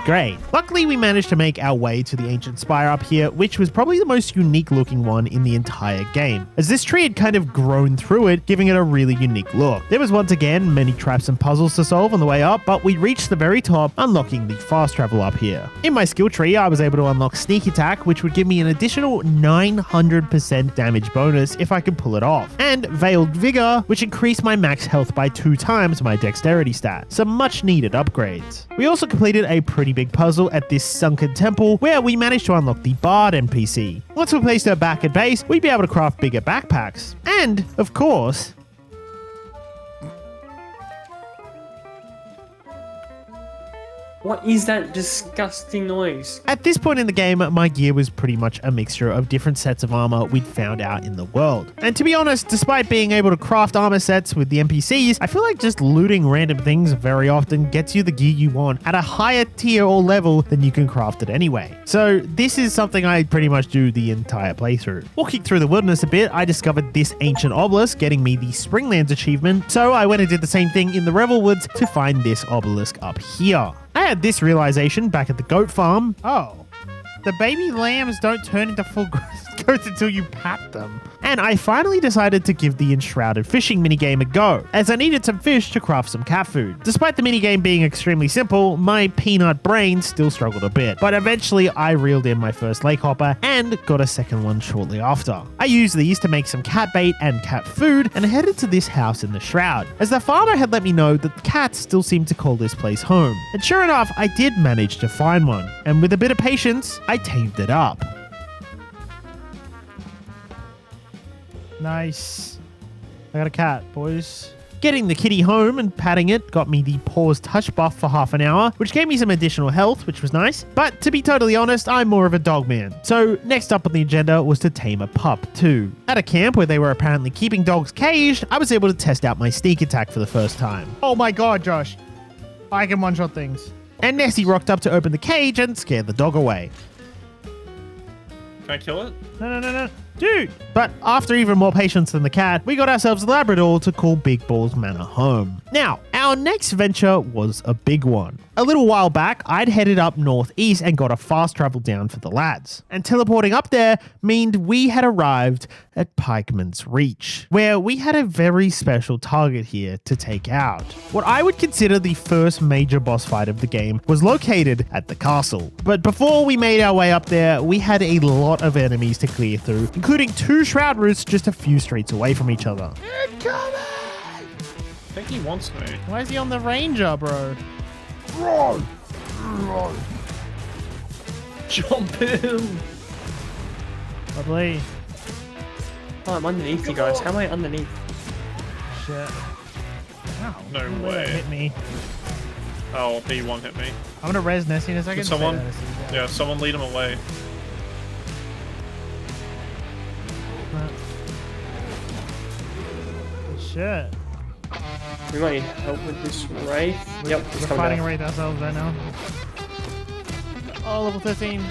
Great. Luckily, we managed to make our way to the ancient spire up here, which was probably the most unique looking one in the entire game, as this tree had kind of grown through it, giving it a really unique look. There was once again many traps and puzzles to solve on the way up, but we reached the very top, unlocking the fast travel up here. In my skill tree, I was able to unlock sneak attack, which would give me an additional 900% damage bonus if I could pull it off, and veiled vigor, which increased my max health by 2 times my dexterity stat. Some much needed upgrades. We also completed a pretty big puzzle at this sunken temple where we managed to unlock the Bard NPC. Once we placed her back at base, we'd be able to craft bigger backpacks. And, of course, What is that disgusting noise? at this point in the game, my gear was pretty much a mixture of different sets of armor we'd found out in the world. And to be honest, despite being able to craft armor sets with the NPCs, I feel like just looting random things very often gets you the gear you want at a higher tier or level than you can craft it anyway. So this is something I pretty much do the entire playthrough. Walking through the wilderness a bit, I discovered this ancient obelisk, getting me the Spinglands achievement, so I went and did the same thing in the Revelwoods to find this obelisk up here. I had this realization back at the goat farm. Oh. The baby lambs don't turn into full goats until you pat them. And I finally decided to give the Enshrouded fishing minigame a go, as I needed some fish to craft some cat food. Despite the minigame being extremely simple, my peanut brain still struggled a bit, but eventually I reeled in my first lake hopper and got a second one shortly after. I used these to make some cat bait and cat food and headed to this house in the Shroud, as the farmer had let me know that the cats still seemed to call this place home. And sure enough, I did manage to find one, and with a bit of patience, I tamed it up. Nice. I got a cat, boys. Getting the kitty home and patting it got me the paws touch buff for half an hour, which gave me some additional health, which was nice. But to be totally honest, I'm more of a dog man. So next up on the agenda was to tame a pup too. At a camp where they were apparently keeping dogs caged, I was able to test out my sneak attack for the first time. Oh my god, Josh. I can one-shot things. And Nessie rocked up to open the cage and scare the dog away. Can I kill it? No. Dude! But after even more patience than the cat, we got ourselves a Labrador to call Big Balls Manor home. Now, our next venture was a big one. A little while back, I'd headed up northeast and got a fast travel down for the lads. And teleporting up there meant we had arrived at Pikeman's Reach, where we had a very special target here to take out. What I would consider the first major boss fight of the game was located at the castle. But before we made our way up there, we had a lot of enemies to clear through, including 2 shroud routes just a few streets away from each other. I think he wants me. Why is he on the ranger, bro? Jump him! Lovely. Oh, I'm underneath you guys. How am I underneath? Shit. Ow. No Don't let way. that hit me. Oh, he won't hit me. I'm gonna res Nessie in a second. Could someone? Stay there, Nessie. Yeah, someone lead him away. Shit. We might need help with this wraith. Yep, We're it's coming fighting a down. wraith ourselves right now. Oh, level 13.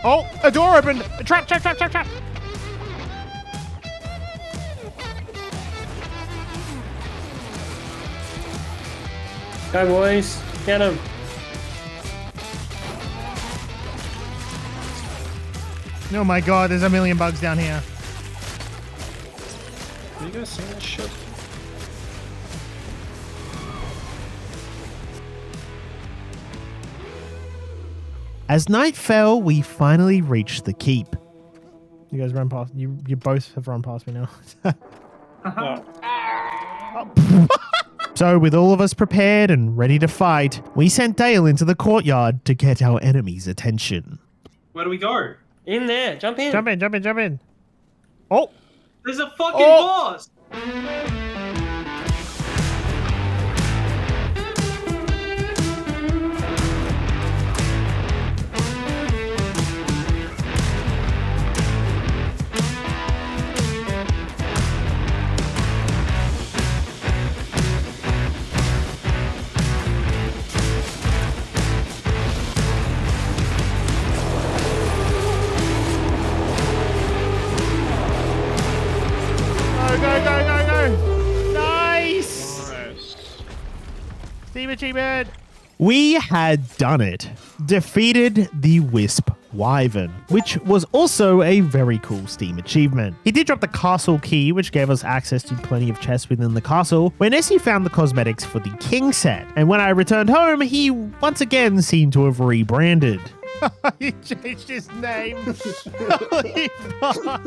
Oh, a door opened. Trap. Go, boys. Get him. Oh my god, there's a million bugs down here. Have you guys seen this shit? As night fell, we finally reached the keep. You guys run past. You both have run past me now. So, with all of us prepared and ready to fight, we sent Dale into the courtyard to get our enemy's attention. Where do we go? In there. Jump in. Jump in. Oh! There's a fucking Oh. boss! Go. Nice! Team achievement. We had done it. Defeated the Wisp Wyvern, which was also a very cool Steam achievement. He did drop the castle key, which gave us access to plenty of chests within the castle, where Nessie found the cosmetics for the king set. And when I returned home, he once again seemed to have rebranded. He changed his name. Holy fuck.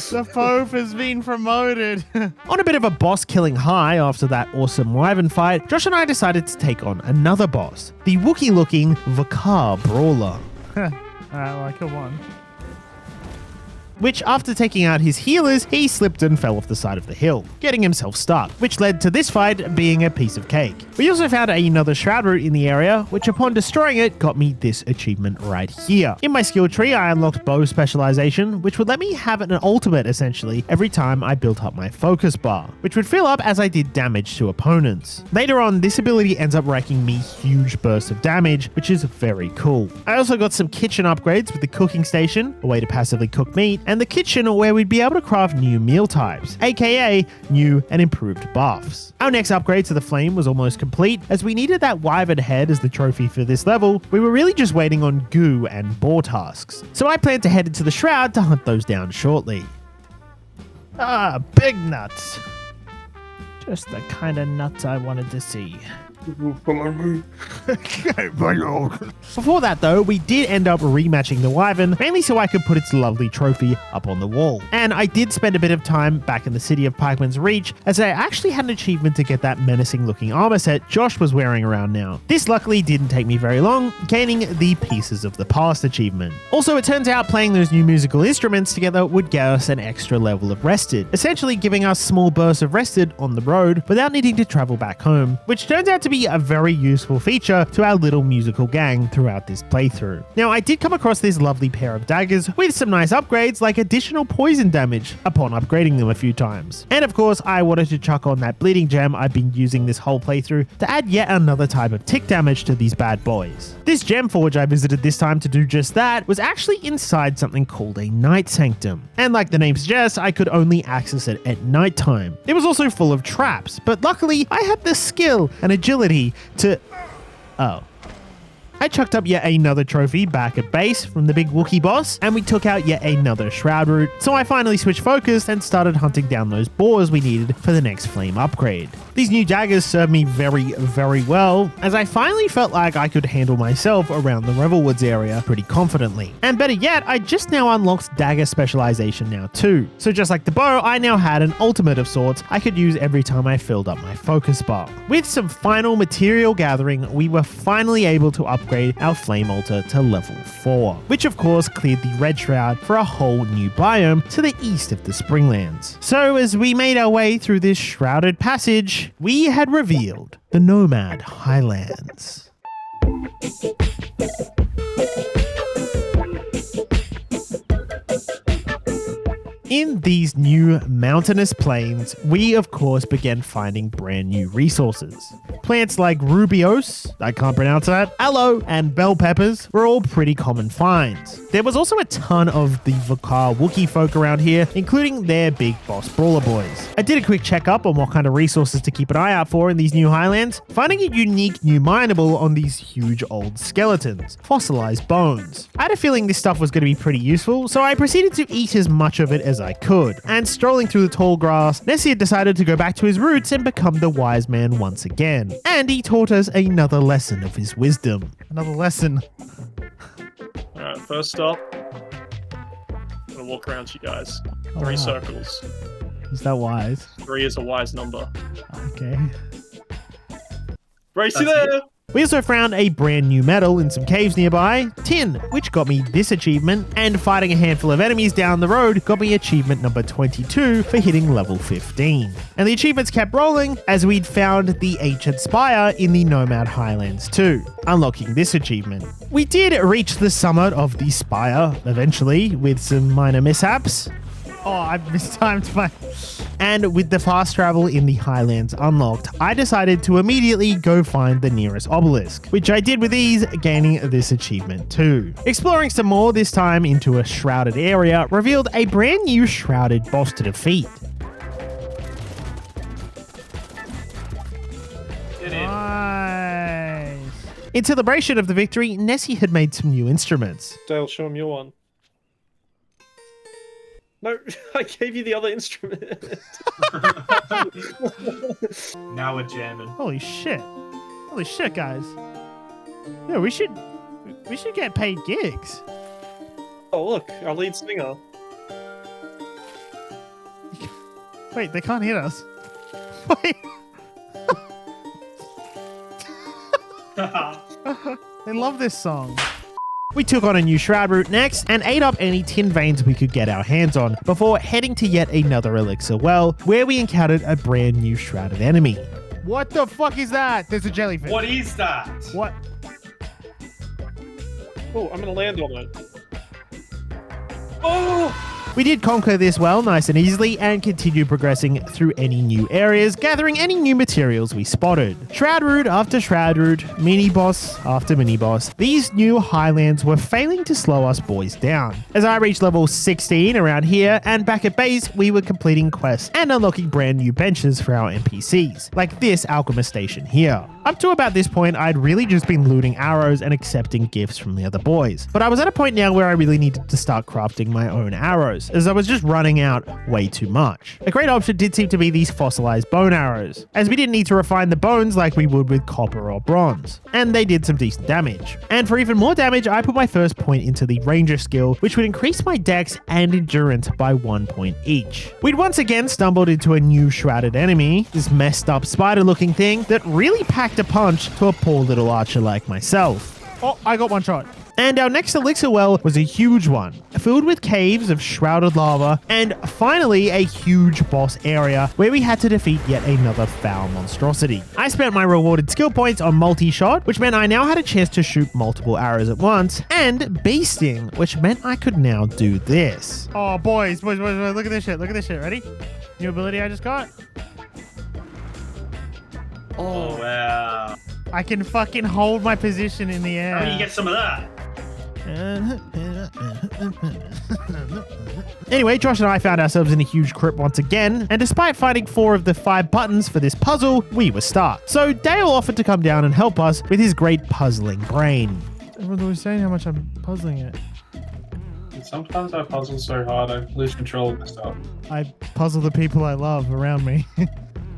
The Pope has been promoted. On a bit of a boss-killing high after that awesome Wyvern fight, Josh and I decided to take on another boss, the Wookiee-looking Vakar Brawler. Alright, well, I killed one. Which, after taking out his healers, he slipped and fell off the side of the hill, getting himself stuck, which led to this fight being a piece of cake. We also found another shroud root in the area, which upon destroying it got me this achievement right here. In my skill tree, I unlocked bow specialization, which would let me have an ultimate essentially every time I built up my focus bar, which would fill up as I did damage to opponents. Later on, this ability ends up racking me huge bursts of damage, which is very cool. I also got some kitchen upgrades with the cooking station, a way to passively cook meat, and the kitchen where we'd be able to craft new meal types, aka new and improved buffs. Our next upgrade to the flame was almost complete, as we needed that wyvern head as the trophy for this level. We were really just waiting on goo and boar tusks, so I plan to head into the shroud to hunt those down shortly. Ah, big nuts. Just the kind of nuts I wanted to see. Before that though, we did end up rematching the wyvern, mainly so I could put its lovely trophy up on the wall. And I did spend a bit of time back in the city of Pikeman's Reach, as I actually had an achievement to get that menacing looking armor set Josh was wearing around now. This luckily didn't take me very long, gaining the Pieces of the Past achievement. Also, it turns out playing those new musical instruments together would get us an extra level of rested, essentially giving us small bursts of rested on the road without needing to travel back home, which turns out to be a very useful feature to our little musical gang throughout this playthrough. Now, I did come across this lovely pair of daggers with some nice upgrades like additional poison damage upon upgrading them a few times. And of course, I wanted to chuck on that bleeding gem I've been using this whole playthrough to add yet another type of tick damage to these bad boys. This gem forge I visited this time to do just that was actually inside something called a night sanctum. And like the name suggests, I could only access it at nighttime. It was also full of traps, but luckily I had the skill and agility to... Oh. I chucked up yet another trophy back at base from the big Wookiee boss, and we took out yet another shroud root, so I finally switched focus and started hunting down those boars we needed for the next flame upgrade. These new daggers served me very, very well, as I finally felt like I could handle myself around the Revelwoods area pretty confidently. And better yet, I just now unlocked dagger specialization now too. So just like the bow, I now had an ultimate of sorts I could use every time I filled up my focus bar. With some final material gathering, we were finally able to upgrade our flame altar to level 4, which of course cleared the red shroud for a whole new biome to the east of the Spinglands. So as we made our way through this shrouded passage, we had revealed the Nomad Highlands. In these new mountainous plains, we of course began finding brand new resources. Plants like rubiose, I can't pronounce that, aloe, and bell peppers were all pretty common finds. There was also a ton of the Vakar Wookiee folk around here, including their big boss brawler boys. I did a quick checkup on what kind of resources to keep an eye out for in these new highlands, finding a unique new mineable on these huge old skeletons, fossilized bones. I had a feeling this stuff was going to be pretty useful, so I proceeded to eat as much of it as I could. And strolling through the tall grass, Nessie had decided to go back to his roots and become the wise man once again. And he taught us another lesson of his wisdom. Another lesson. Alright, first up, I'm gonna walk around you guys. Oh, 3 wow. circles. Is that wise? 3 is a wise number. Okay. Race you there! We also found a brand new metal in some caves nearby, tin, which got me this achievement, and fighting a handful of enemies down the road got me achievement number 22 for hitting level 15. And the achievements kept rolling as we'd found the ancient spire in the Nomad Highlands too, unlocking this achievement. We did reach the summit of the spire eventually with some minor mishaps. Oh, I mistimed my... And with the fast travel in the Highlands unlocked, I decided to immediately go find the nearest obelisk, which I did with ease, gaining this achievement too. Exploring some more, this time into a shrouded area, revealed a brand new shrouded boss to defeat. Get in. Nice. In celebration of the victory, Nessie had made some new instruments. Dale, show him your one. No, I gave you the other instrument. Now we're jamming. Holy shit. Holy shit, guys. Yeah, we should get paid gigs. Oh, look, our lead singer. Wait, they can't hear us. Wait. They love this song. We took on a new shroud route next and ate up any tin veins we could get our hands on before heading to yet another elixir well, where we encountered a brand new shrouded enemy. What the fuck is that? There's a jellyfish. What is that? What? Oh, I'm gonna land on it. Oh! We did conquer this well nice and easily and continued progressing through any new areas, gathering any new materials we spotted. Shroud route after shroud route, mini boss after mini boss, these new highlands were failing to slow us boys down. As I reached level 16 around here and back at base, we were completing quests and unlocking brand new benches for our NPCs, like this alchemist station here. Up to about this point, I'd really just been looting arrows and accepting gifts from the other boys. But I was at a point now where I really needed to start crafting my own arrows, as I was just running out way too much. A great option did seem to be these fossilized bone arrows, as we didn't need to refine the bones like we would with copper or bronze. And they did some decent damage. And for even more damage, I put my first point into the ranger skill, which would increase my dex and endurance by 1 point each. We'd once again stumbled into a new shrouded enemy, this messed up spider looking thing that really packed a punch to a poor little archer like myself. Oh, I got one shot. And our next elixir well was a huge one, filled with caves of shrouded lava, and finally a huge boss area where we had to defeat yet another foul monstrosity. I spent my rewarded skill points on multi-shot, which meant I now had a chance to shoot multiple arrows at once, and beasting, which meant I could now do this. Oh, boys, look at this shit. Look at this shit. Ready? New ability I just got. Oh, wow. I can fucking hold my position in the air. How do you get some of that? Anyway, Josh and I found ourselves in a huge crypt once again, and despite finding 4 of the 5 buttons for this puzzle, we were stuck. So Dale offered to come down and help us with his great puzzling brain. Everyone's always saying how much I'm puzzling it. Sometimes I puzzle so hard I lose control of the stuff. I puzzle the people I love around me.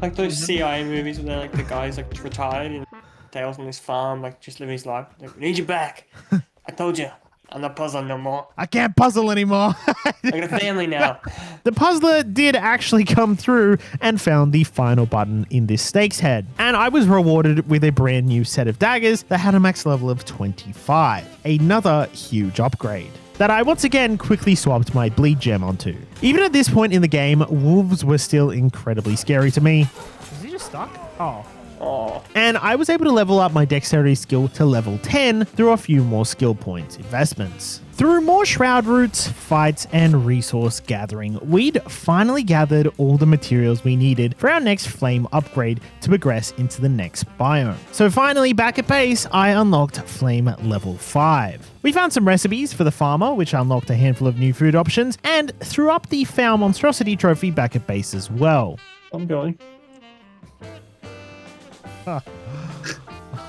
Like those CIA movies where like the guy's like retired and Dale's on this farm, like just living his life. Like, we need you back. I told you, I'm not puzzling no more. I can't puzzle anymore. I got a family now. The puzzler did actually come through and found the final button in this snake's head, and I was rewarded with a brand new set of daggers that had a max level of 25. Another huge upgrade that I once again quickly swapped my bleed gem onto. Even at this point in the game, wolves were still incredibly scary to me. Is he just stuck? Oh. Oh, And I was able to level up my dexterity skill to level 10 through a few more skill points investments. Through more shroud routes, fights, and resource gathering, we'd finally gathered all the materials we needed for our next flame upgrade to progress into the next biome. So finally, back at base, I unlocked flame level 5. We found some recipes for the farmer, which unlocked a handful of new food options, and threw up the Foul Monstrosity trophy back at base as well. I'm going.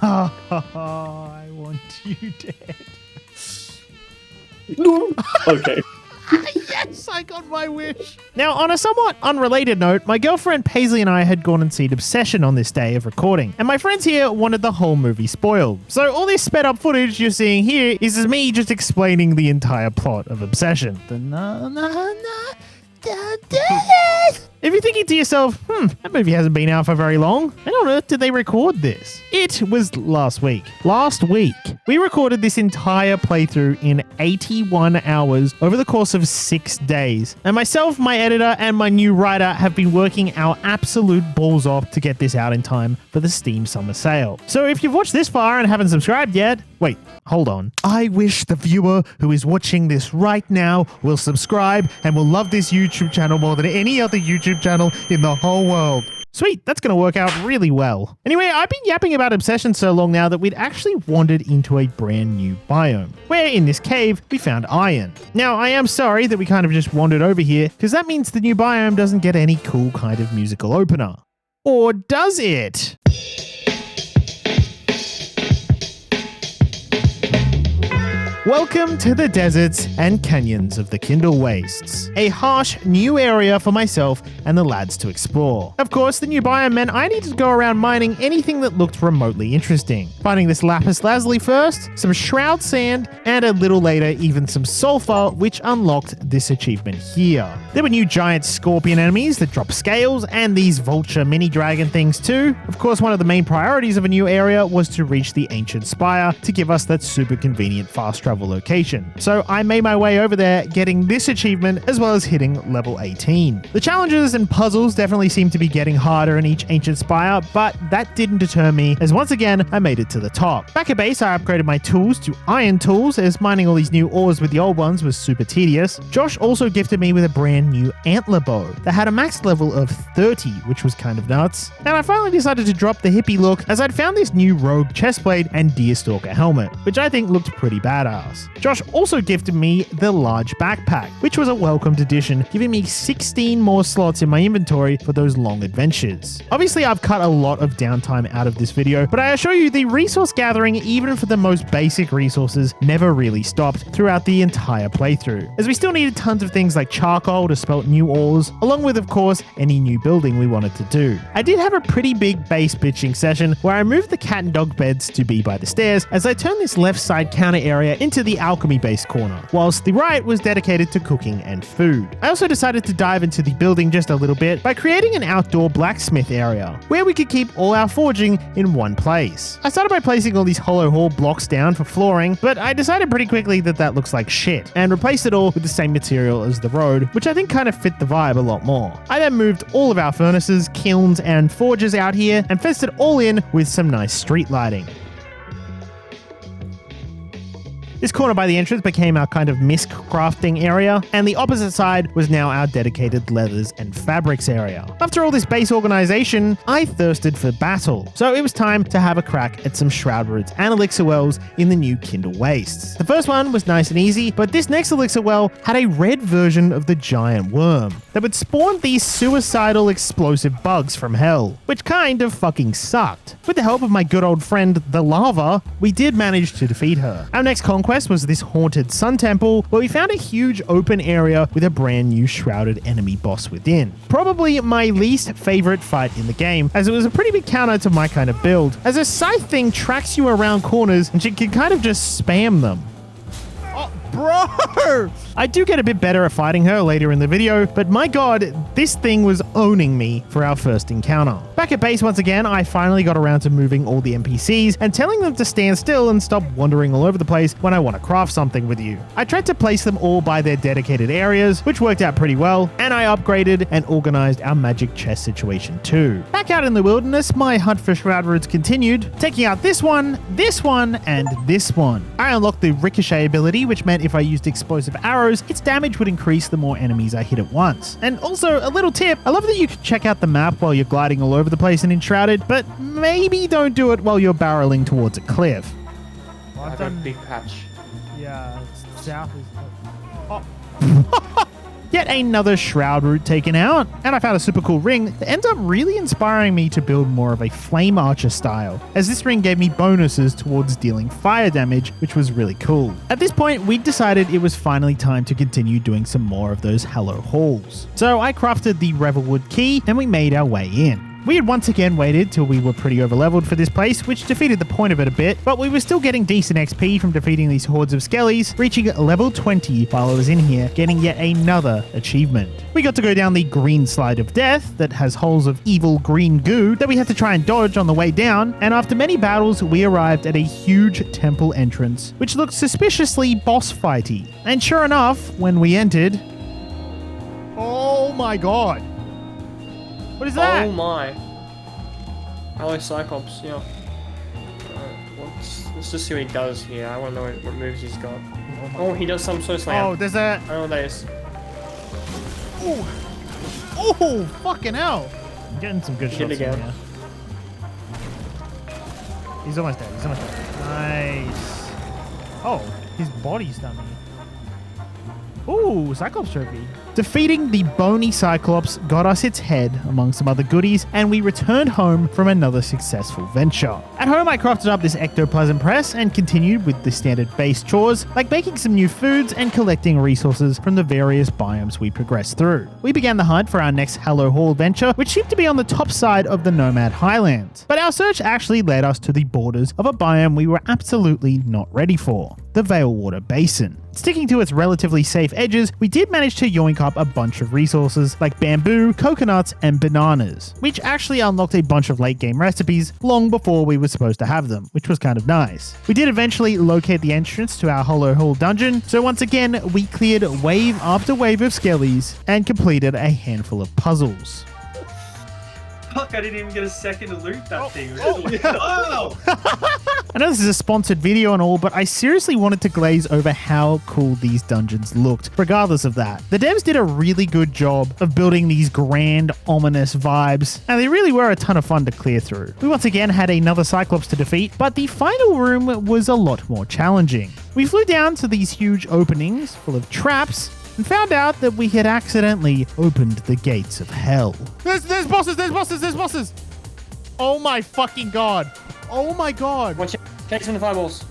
I want you dead. Okay. Yes, I got my wish. Now, on a somewhat unrelated note, my girlfriend Paisley and I had gone and seen Obsession on this day of recording, and my friends here wanted the whole movie spoiled. So all this sped up footage you're seeing here is me just explaining the entire plot of Obsession. If you're thinking to yourself, that movie hasn't been out for very long, how on earth did they record this? It was last week. Last week, we recorded this entire playthrough in 81 hours over the course of 6 days. And myself, my editor, and my new writer have been working our absolute balls off to get this out in time for the Steam Summer Sale. So if you've watched this far and haven't subscribed yet, wait, hold on. I wish the viewer who is watching this right now will subscribe and will love this YouTube channel more than any other YouTube channel in the whole world. Sweet, that's going to work out really well. Anyway, I've been yapping about Obsession so long now that we'd actually wandered into a brand new biome, where in this cave we found iron. Now, I am sorry that we kind of just wandered over here, because that means the new biome doesn't get any cool kind of musical opener. Or does it? Welcome to the deserts and canyons of the Kindlewastes, a harsh new area for myself and the lads to explore. Of course, the new biome meant I needed to go around mining anything that looked remotely interesting. Finding this lapis lazuli first, some shroud sand, and a little later even some sulfur, which unlocked this achievement here. There were new giant scorpion enemies that drop scales, and these vulture mini dragon things too. Of course, one of the main priorities of a new area was to reach the ancient spire to give us that super convenient fast travel location. So I made my way over there, getting this achievement as well as hitting level 18. The challenges and puzzles definitely seem to be getting harder in each ancient spire, but that didn't deter me, as once again I made it to the top. Back at base, I upgraded my tools to iron tools, as mining all these new ores with the old ones was super tedious. Josh also gifted me with a brand new antler bow that had a max level of 30, which was kind of nuts. And I finally decided to drop the hippie look, as I'd found this new rogue chestplate and deerstalker helmet, which I think looked pretty badass. Josh also gifted me the large backpack, which was a welcomed addition, giving me 16 more slots in my inventory for those long adventures. Obviously, I've cut a lot of downtime out of this video, but I assure you the resource gathering, even for the most basic resources, never really stopped throughout the entire playthrough, as we still needed tons of things like charcoal to smelt new ores, along with, of course, any new building we wanted to do. I did have a pretty big base pitching session where I moved the cat and dog beds to be by the stairs, as I turned this left side counter area into the alchemy-based corner, whilst the right was dedicated to cooking and food. I also decided to dive into the building just a little bit by creating an outdoor blacksmith area, where we could keep all our forging in one place. I started by placing all these hollow hall blocks down for flooring, but I decided pretty quickly that that looks like shit, and replaced it all with the same material as the road, which I think kind of fit the vibe a lot more. I then moved all of our furnaces, kilns, and forges out here, and fenced it all in with some nice street lighting. This corner by the entrance became our kind of misc crafting area, and the opposite side was now our dedicated leathers and fabrics area. After all this base organization, I thirsted for battle, so it was time to have a crack at some shroud roots and elixir wells in the new Kindlewastes. The first one was nice and easy, but this next elixir well had a red version of the giant worm that would spawn these suicidal explosive bugs from hell, which kind of fucking sucked. With the help of my good old friend, the lava, we did manage to defeat her. Our next conquest was this haunted sun temple, where we found a huge open area with a brand new shrouded enemy boss within. Probably my least favorite fight in the game, as it was a pretty big counter to my kind of build, as a scythe thing tracks you around corners and she can kind of just spam them. Oh, bro! I do get a bit better at fighting her later in the video, but my god, this thing was owning me for our first encounter. Back at base once again, I finally got around to moving all the NPCs and telling them to stand still and stop wandering all over the place when I want to craft something with you. I tried to place them all by their dedicated areas, which worked out pretty well, and I upgraded and organized our magic chest situation too. Back out in the wilderness, my hunt for Shroudwoods continued, taking out this one, and this one. I unlocked the ricochet ability, which meant if I used explosive arrows, its damage would increase the more enemies I hit at once. And also, a little tip, I love that you can check out the map while you're gliding all over the place in Enshrouded, but maybe don't do it while you're barreling towards a cliff. I have a big patch. Yeah, south is... Oh. Yet another shroud route taken out, and I found a super cool ring that ends up really inspiring me to build more of a flame archer style, as this ring gave me bonuses towards dealing fire damage, which was really cool. At this point, we decided it was finally time to continue doing some more of those Hello Halls. So I crafted the Revelwood key, and we made our way in. We had once again waited till we were pretty overleveled for this place, which defeated the point of it a bit, but we were still getting decent XP from defeating these hordes of skellies, reaching level 20 while I was in here, getting yet another achievement. We got to go down the green slide of death that has holes of evil green goo that we had to try and dodge on the way down, and after many battles, we arrived at a huge temple entrance, which looked suspiciously boss fighty. And sure enough, when we entered... Oh my god! What is that? Oh my. Hello, Cyclops, yeah. Let's just see what he does here. I want to know what moves he's got. Oh, he does some sort of slam. Oh, there's a... I don't know what that is. Oh, fucking hell. I'm getting some good shots in here. He's almost dead. Nice. Oh, his body's done here. Ooh, Cyclops trophy. Defeating the bony Cyclops got us its head, among some other goodies, and we returned home from another successful venture. At home, I crafted up this ectoplasm press and continued with the standard base chores, like making some new foods and collecting resources from the various biomes we progressed through. We began the hunt for our next Hello Hall venture, which seemed to be on the top side of the Nomad Highlands. But our search actually led us to the borders of a biome we were absolutely not ready for, the Veilwater Basin. Sticking to its relatively safe edges, we did manage to yoink up a bunch of resources like bamboo, coconuts, and bananas, which actually unlocked a bunch of late game recipes long before we were supposed to have them, which was kind of nice. We did eventually locate the entrance to our Hollow Hall dungeon, so once again, we cleared wave after wave of skellies and completed a handful of puzzles. Fuck, I didn't even get a second to loot that thing. I know this is a sponsored video and all, but I seriously wanted to glaze over how cool these dungeons looked, regardless of that. The devs did a really good job of building these grand, ominous vibes, and they really were a ton of fun to clear through. We once again had another Cyclops to defeat, but the final room was a lot more challenging. We flew down to these huge openings full of traps, and found out that we had accidentally opened the gates of hell. There's bosses! Oh my fucking god. Oh my god. Watch it. Chase him to the fireballs.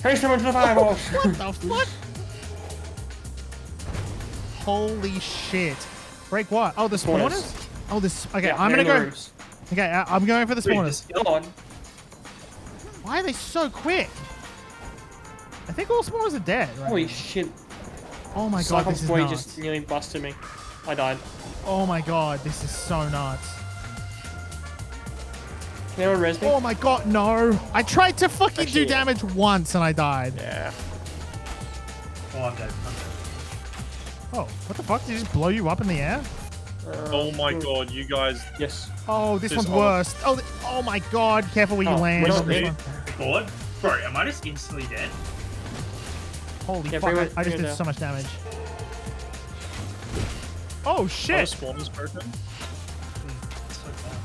Chase him into the fireballs. What the fuck? Holy shit. Break what? Oh, the spawners? Oh, this... Okay, Yeah, I'm gonna go... rooms. Okay, I'm going for the spawners. Come on. Why are they so quick? I think all spawners are dead, right? Holy shit. Oh my god, Cyclops this is boy nuts. just nearly busted me. I died. Oh my god, this is so nuts. Can anyone res me? Oh my god, no. I tried to fucking Actually, do damage once and I died. Yeah. Oh, I'm dead. Oh, what the fuck? Did it just blow you up in the air? Oh my god, you guys. Yes. Oh, this This one's one. worse. Oh my god, careful where you Oh, land. we're on not this me. one. God, bro, am I just instantly dead? Holy Yeah, fuck, bring it- I just bring it did down. so much damage. Oh Oh, shit! spawn is broken. So bad.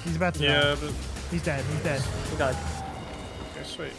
He's about to die. Yeah, but. He's dead, he's dead. He died. Okay, sweet.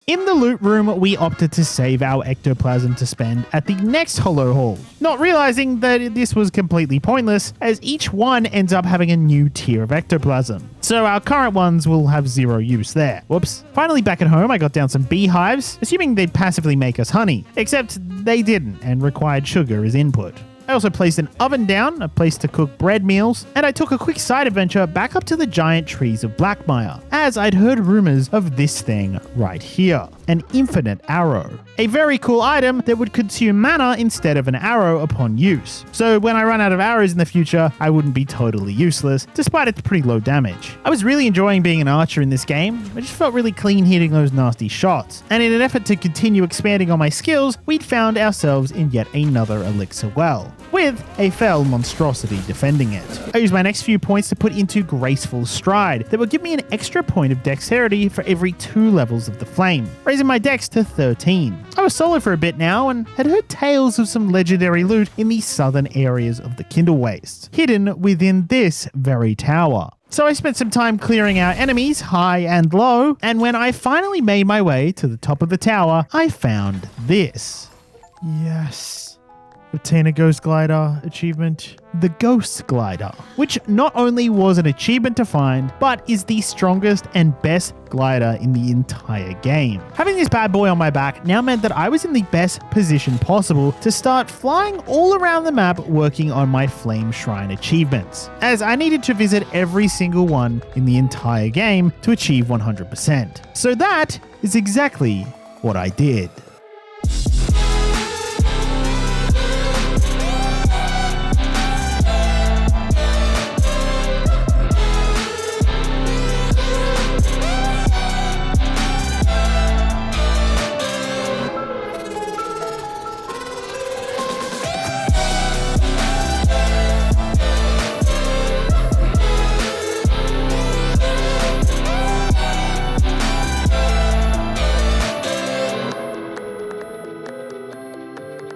In the loot room, we opted to save our ectoplasm to spend at the next Hollow Hall, not realizing that this was completely pointless, as each one ends up having a new tier of ectoplasm. So our current ones will have zero use there. Whoops. Finally back at home, I got down some beehives, assuming they'd passively make us honey, except they didn't and required sugar as input. I also placed an oven down, a place to cook bread meals, and I took a quick side adventure back up to the giant trees of Blackmire, as I'd heard rumors of this thing right here. an infinite arrow. A very cool item that would consume mana instead of an arrow upon use. So when I run out of arrows in the future, I wouldn't be totally useless, despite its pretty low damage. I was really enjoying being an archer in this game. I just felt really clean hitting those nasty shots. And in an effort to continue expanding on my skills, we'd found ourselves in yet another elixir well, with a fell monstrosity defending it. I used my next few points to put into graceful stride that would give me an extra point of dexterity for every 2 levels of the flame, raising my dex to 13. I was solo for a bit now and had heard tales of some legendary loot in the southern areas of the Kindlewastes, hidden within this very tower. So I spent some time clearing out enemies, high and low, and when I finally made my way to the top of the tower, I found this. Yes. Obtain a Ghost Glider achievement. The Ghost Glider, which not only was an achievement to find, but is the strongest and best glider in the entire game. Having this bad boy on my back now meant that I was in the best position possible to start flying all around the map working on my Flame Shrine achievements, as I needed to visit every single one in the entire game to achieve 100%. So that is exactly what I did.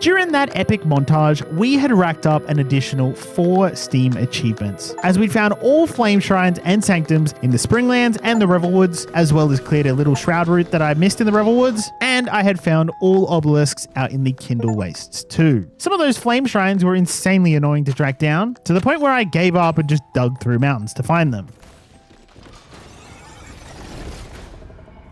During that epic montage, we had racked up an additional 4 Steam achievements, as we'd found all Flame Shrines and Sanctums in the Spinglands and the Revelwoods, as well as cleared a little shroud route that I missed in the Revelwoods, and I had found all obelisks out in the Kindlewastes too. Some of those Flame Shrines were insanely annoying to track down, to the point where I gave up and just dug through mountains to find them.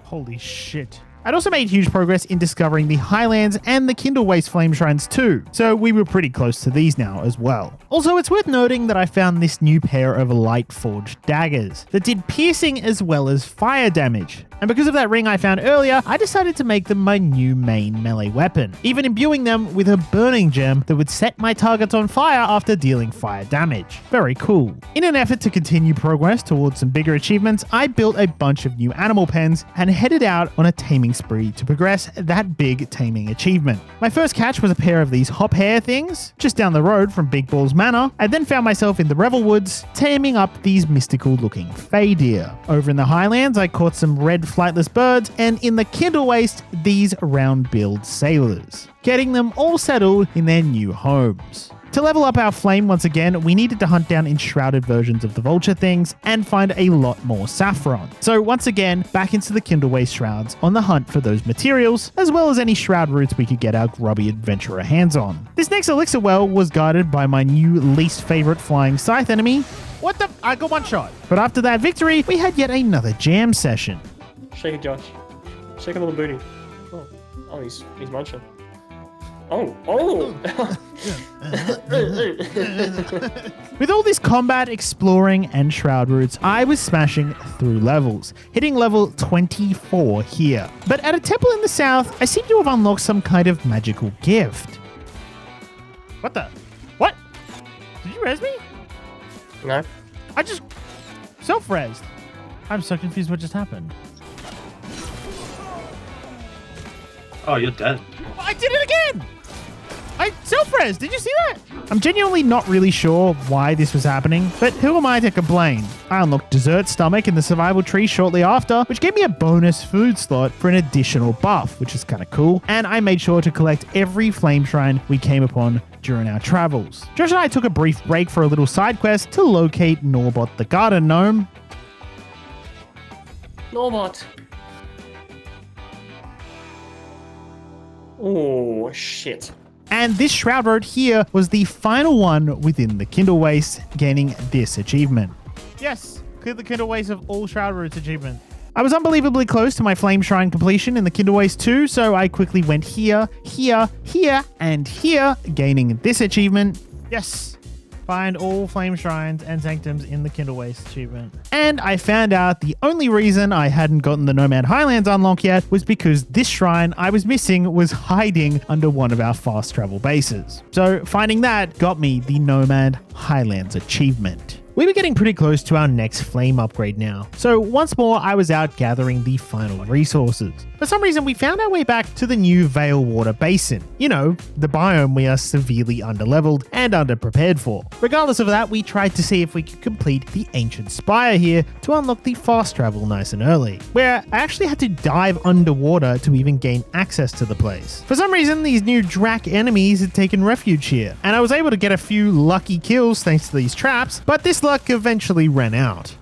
Holy shit. I'd also made huge progress in discovering the Highlands and the Kindlewaste Flame Shrines too, so we were pretty close to these now as well. Also, it's worth noting that I found this new pair of light forged daggers that did piercing as well as fire damage. And because of that ring I found earlier, I decided to make them my new main melee weapon, even imbuing them with a burning gem that would set my targets on fire after dealing fire damage. Very cool. In an effort to continue progress towards some bigger achievements, I built a bunch of new animal pens and headed out on a taming spree to progress that big taming achievement. My first catch was a pair of these hop hare things, just down the road from Big Balls Manor. I then found myself in the Revelwoods, taming up these mystical looking fey deer. Over in the Highlands, I caught some red flightless birds, and in the Kindlewaste, these round-billed sailors, getting them all settled in their new homes. To level up our flame once again, we needed to hunt down enshrouded versions of the vulture things and find a lot more saffron. So once again, back into the Kindlewaste shrouds on the hunt for those materials, as well as any shroud routes we could get our grubby adventurer hands on. This next elixir well was guarded by my new least favorite flying scythe enemy. What the? I got one shot. But after that victory, we had yet another jam session. Shake it, Josh. Shake a little booty. Oh, he's munching. Oh! With all this combat, exploring, and shroud routes, I was smashing through levels, hitting level 24 here. But at a temple in the south, I seem to have unlocked some kind of magical gift. What the? What? Did you res me? No. I just self-resed. I'm so confused what just happened. Oh, you're dead. I did it again! I self-res, did you see that? I'm genuinely not really sure why this was happening, but who am I to complain? I unlocked Dessert Stomach in the survival tree shortly after, which gave me a bonus food slot for an additional buff, which is kind of cool, and I made sure to collect every flame shrine we came upon during our travels. Josh and I took a brief break for a little side quest to locate Norbot the garden gnome. Norbot. Oh, shit. And this shroud road here was the final one within the Kindlewaste, gaining this achievement. Yes, cleared the Kindlewaste of all shroud routes achievement. I was unbelievably close to my Flame Shrine completion in the Kindlewaste too, so I quickly went here, here, here, and here, gaining this achievement. Yes, Find all flame shrines and sanctums in the Kindlewastes achievement. And I found out the only reason I hadn't gotten the Nomad Highlands unlock yet was because this shrine I was missing was hiding under one of our fast travel bases. So finding that got me the Nomad Highlands achievement. We were getting pretty close to our next flame upgrade now, so once more I was out gathering the final resources. For some reason we found our way back to the new Veilwater Basin. You know, the biome we are severely underleveled and underprepared for. Regardless of that, we tried to see if we could complete the ancient spire here to unlock the fast travel nice and early, where I actually had to dive underwater to even gain access to the place. For some reason, these new Drac enemies had taken refuge here, and I was able to get a few lucky kills thanks to these traps, but this luck eventually ran out.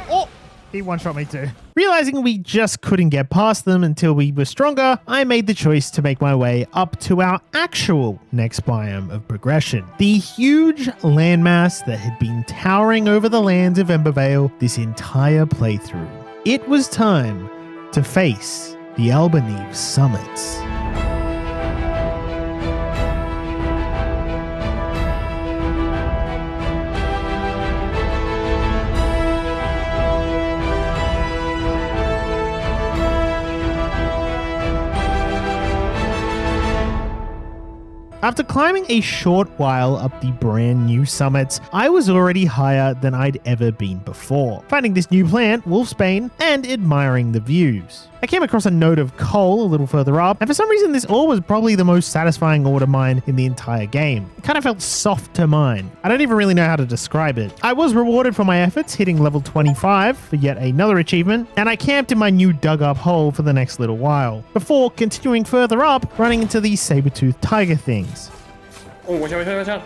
Oh, he one-shot me too. Realizing we just couldn't get past them until we were stronger, I made the choice to make my way up to our actual next biome of progression. The huge landmass that had been towering over the lands of Embervale this entire playthrough. It was time to face the Albaneve Summits. After climbing a short while up the brand new summits, I was already higher than I'd ever been before, finding this new plant, Wolfsbane, and admiring the views. I came across a node of coal a little further up, and for some reason this ore was probably the most satisfying ore to mine in the entire game. It kind of felt soft to mine. I don't even really know how to describe it. I was rewarded for my efforts, hitting level 25 for yet another achievement, and I camped in my new dug up hole for the next little while, before continuing further up, running into these saber-toothed tiger things. Oh, watch out, watch out.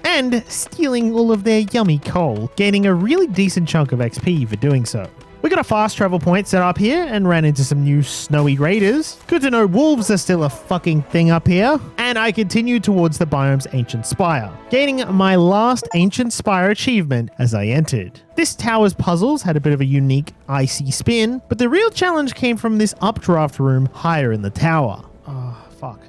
And stealing all of their yummy coal, gaining a really decent chunk of XP for doing so. We got a fast travel point set up here and ran into some new snowy raiders. Good to know wolves are still a fucking thing up here. And I continued towards the biome's ancient spire, gaining my last ancient spire achievement as I entered. This tower's puzzles had a bit of a unique icy spin, but the real challenge came from this updraft room higher in the tower. Oh, fuck.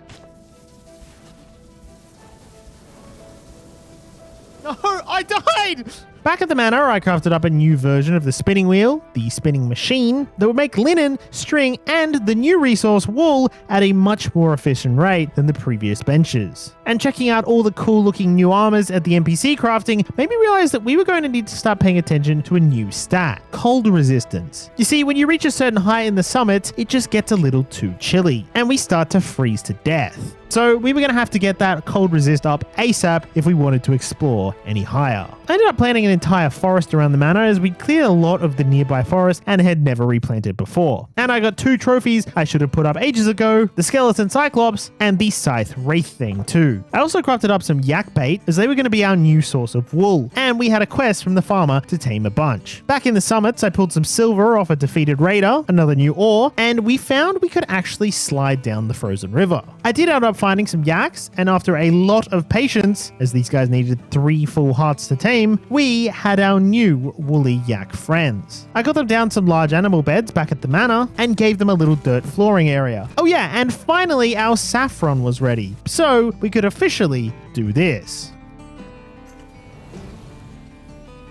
No, I died! Back at the manor, I crafted up a new version of the spinning wheel, the spinning machine, that would make linen, string, and the new resource wool at a much more efficient rate than the previous benches. And checking out all the cool looking new armors at the NPC crafting made me realize that we were going to need to start paying attention to a new stat, cold resistance. You see, when you reach a certain height in the summits, it just gets a little too chilly, and we start to freeze to death. So we were going to have to get that cold resist up ASAP if we wanted to explore any higher. I ended up planting an entire forest around the manor as we cleared a lot of the nearby forest and had never replanted before. And I got 2 trophies I should have put up ages ago, the skeleton cyclops and the scythe wraith thing too. I also crafted up some yak bait as they were going to be our new source of wool, and we had a quest from the farmer to tame a bunch. Back in the summits, I pulled some silver off a defeated raider, another new ore, and we found we could actually slide down the frozen river. I did end up finding some yaks, and after a lot of patience, as these guys needed 3 full hearts to tame, we had our new woolly yak friends. I got them down some large animal beds back at the manor and gave them a little dirt flooring area. Oh yeah, and finally our saffron was ready, so we could officially do this.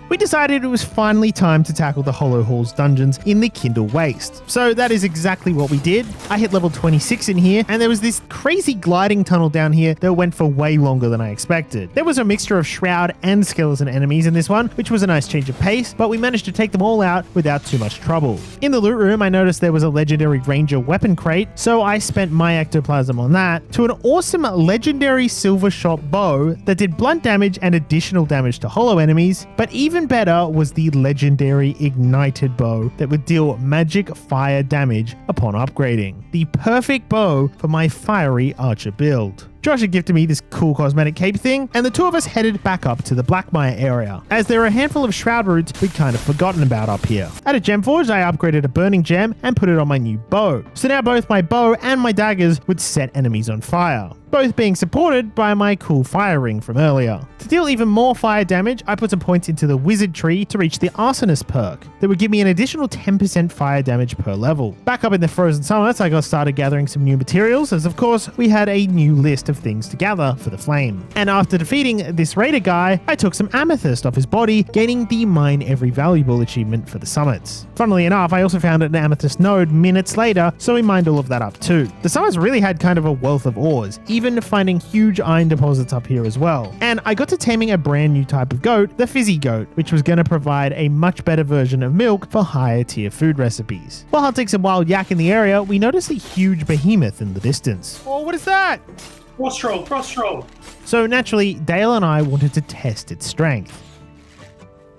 We decided it was finally time to tackle the Hollow Halls dungeons in the Kindlewastes. So that is exactly what we did. I hit level 26 in here, and there was this crazy gliding tunnel down here that went for way longer than I expected. There was a mixture of shroud and skeleton enemies in this one, which was a nice change of pace, but we managed to take them all out without too much trouble. In the loot room, I noticed there was a legendary ranger weapon crate, so I spent my ectoplasm on that, to an awesome legendary silver shot bow that did blunt damage and additional damage to hollow enemies, but even better was the legendary ignited bow that would deal magic fire damage upon upgrading. The perfect bow for my fiery archer build. Josh had gifted me this cool cosmetic cape thing, and the two of us headed back up to the Blackmire area, as there are a handful of shroud roots we'd kind of forgotten about up here. At a gem forge, I upgraded a burning gem and put it on my new bow. So now both my bow and my daggers would set enemies on fire, both being supported by my cool fire ring from earlier. To deal even more fire damage, I put some points into the wizard tree to reach the arsonist perk that would give me an additional 10% fire damage per level. Back up in the frozen summits, I got started gathering some new materials, as of course we had a new list of things to gather for the flame. And after defeating this raider guy, I took some amethyst off his body, gaining the mine every valuable achievement for the summits. Funnily enough, I also found an amethyst node minutes later, so we mined all of that up too. The summits really had kind of a wealth of ores, even finding huge iron deposits up here as well. And I got to taming a brand new type of goat, the fizzy goat, which was going to provide a much better version of milk for higher tier food recipes. While hunting some wild yak in the area, we noticed a huge behemoth in the distance. Oh, what is that? Frost troll. So naturally, Dale and I wanted to test its strength.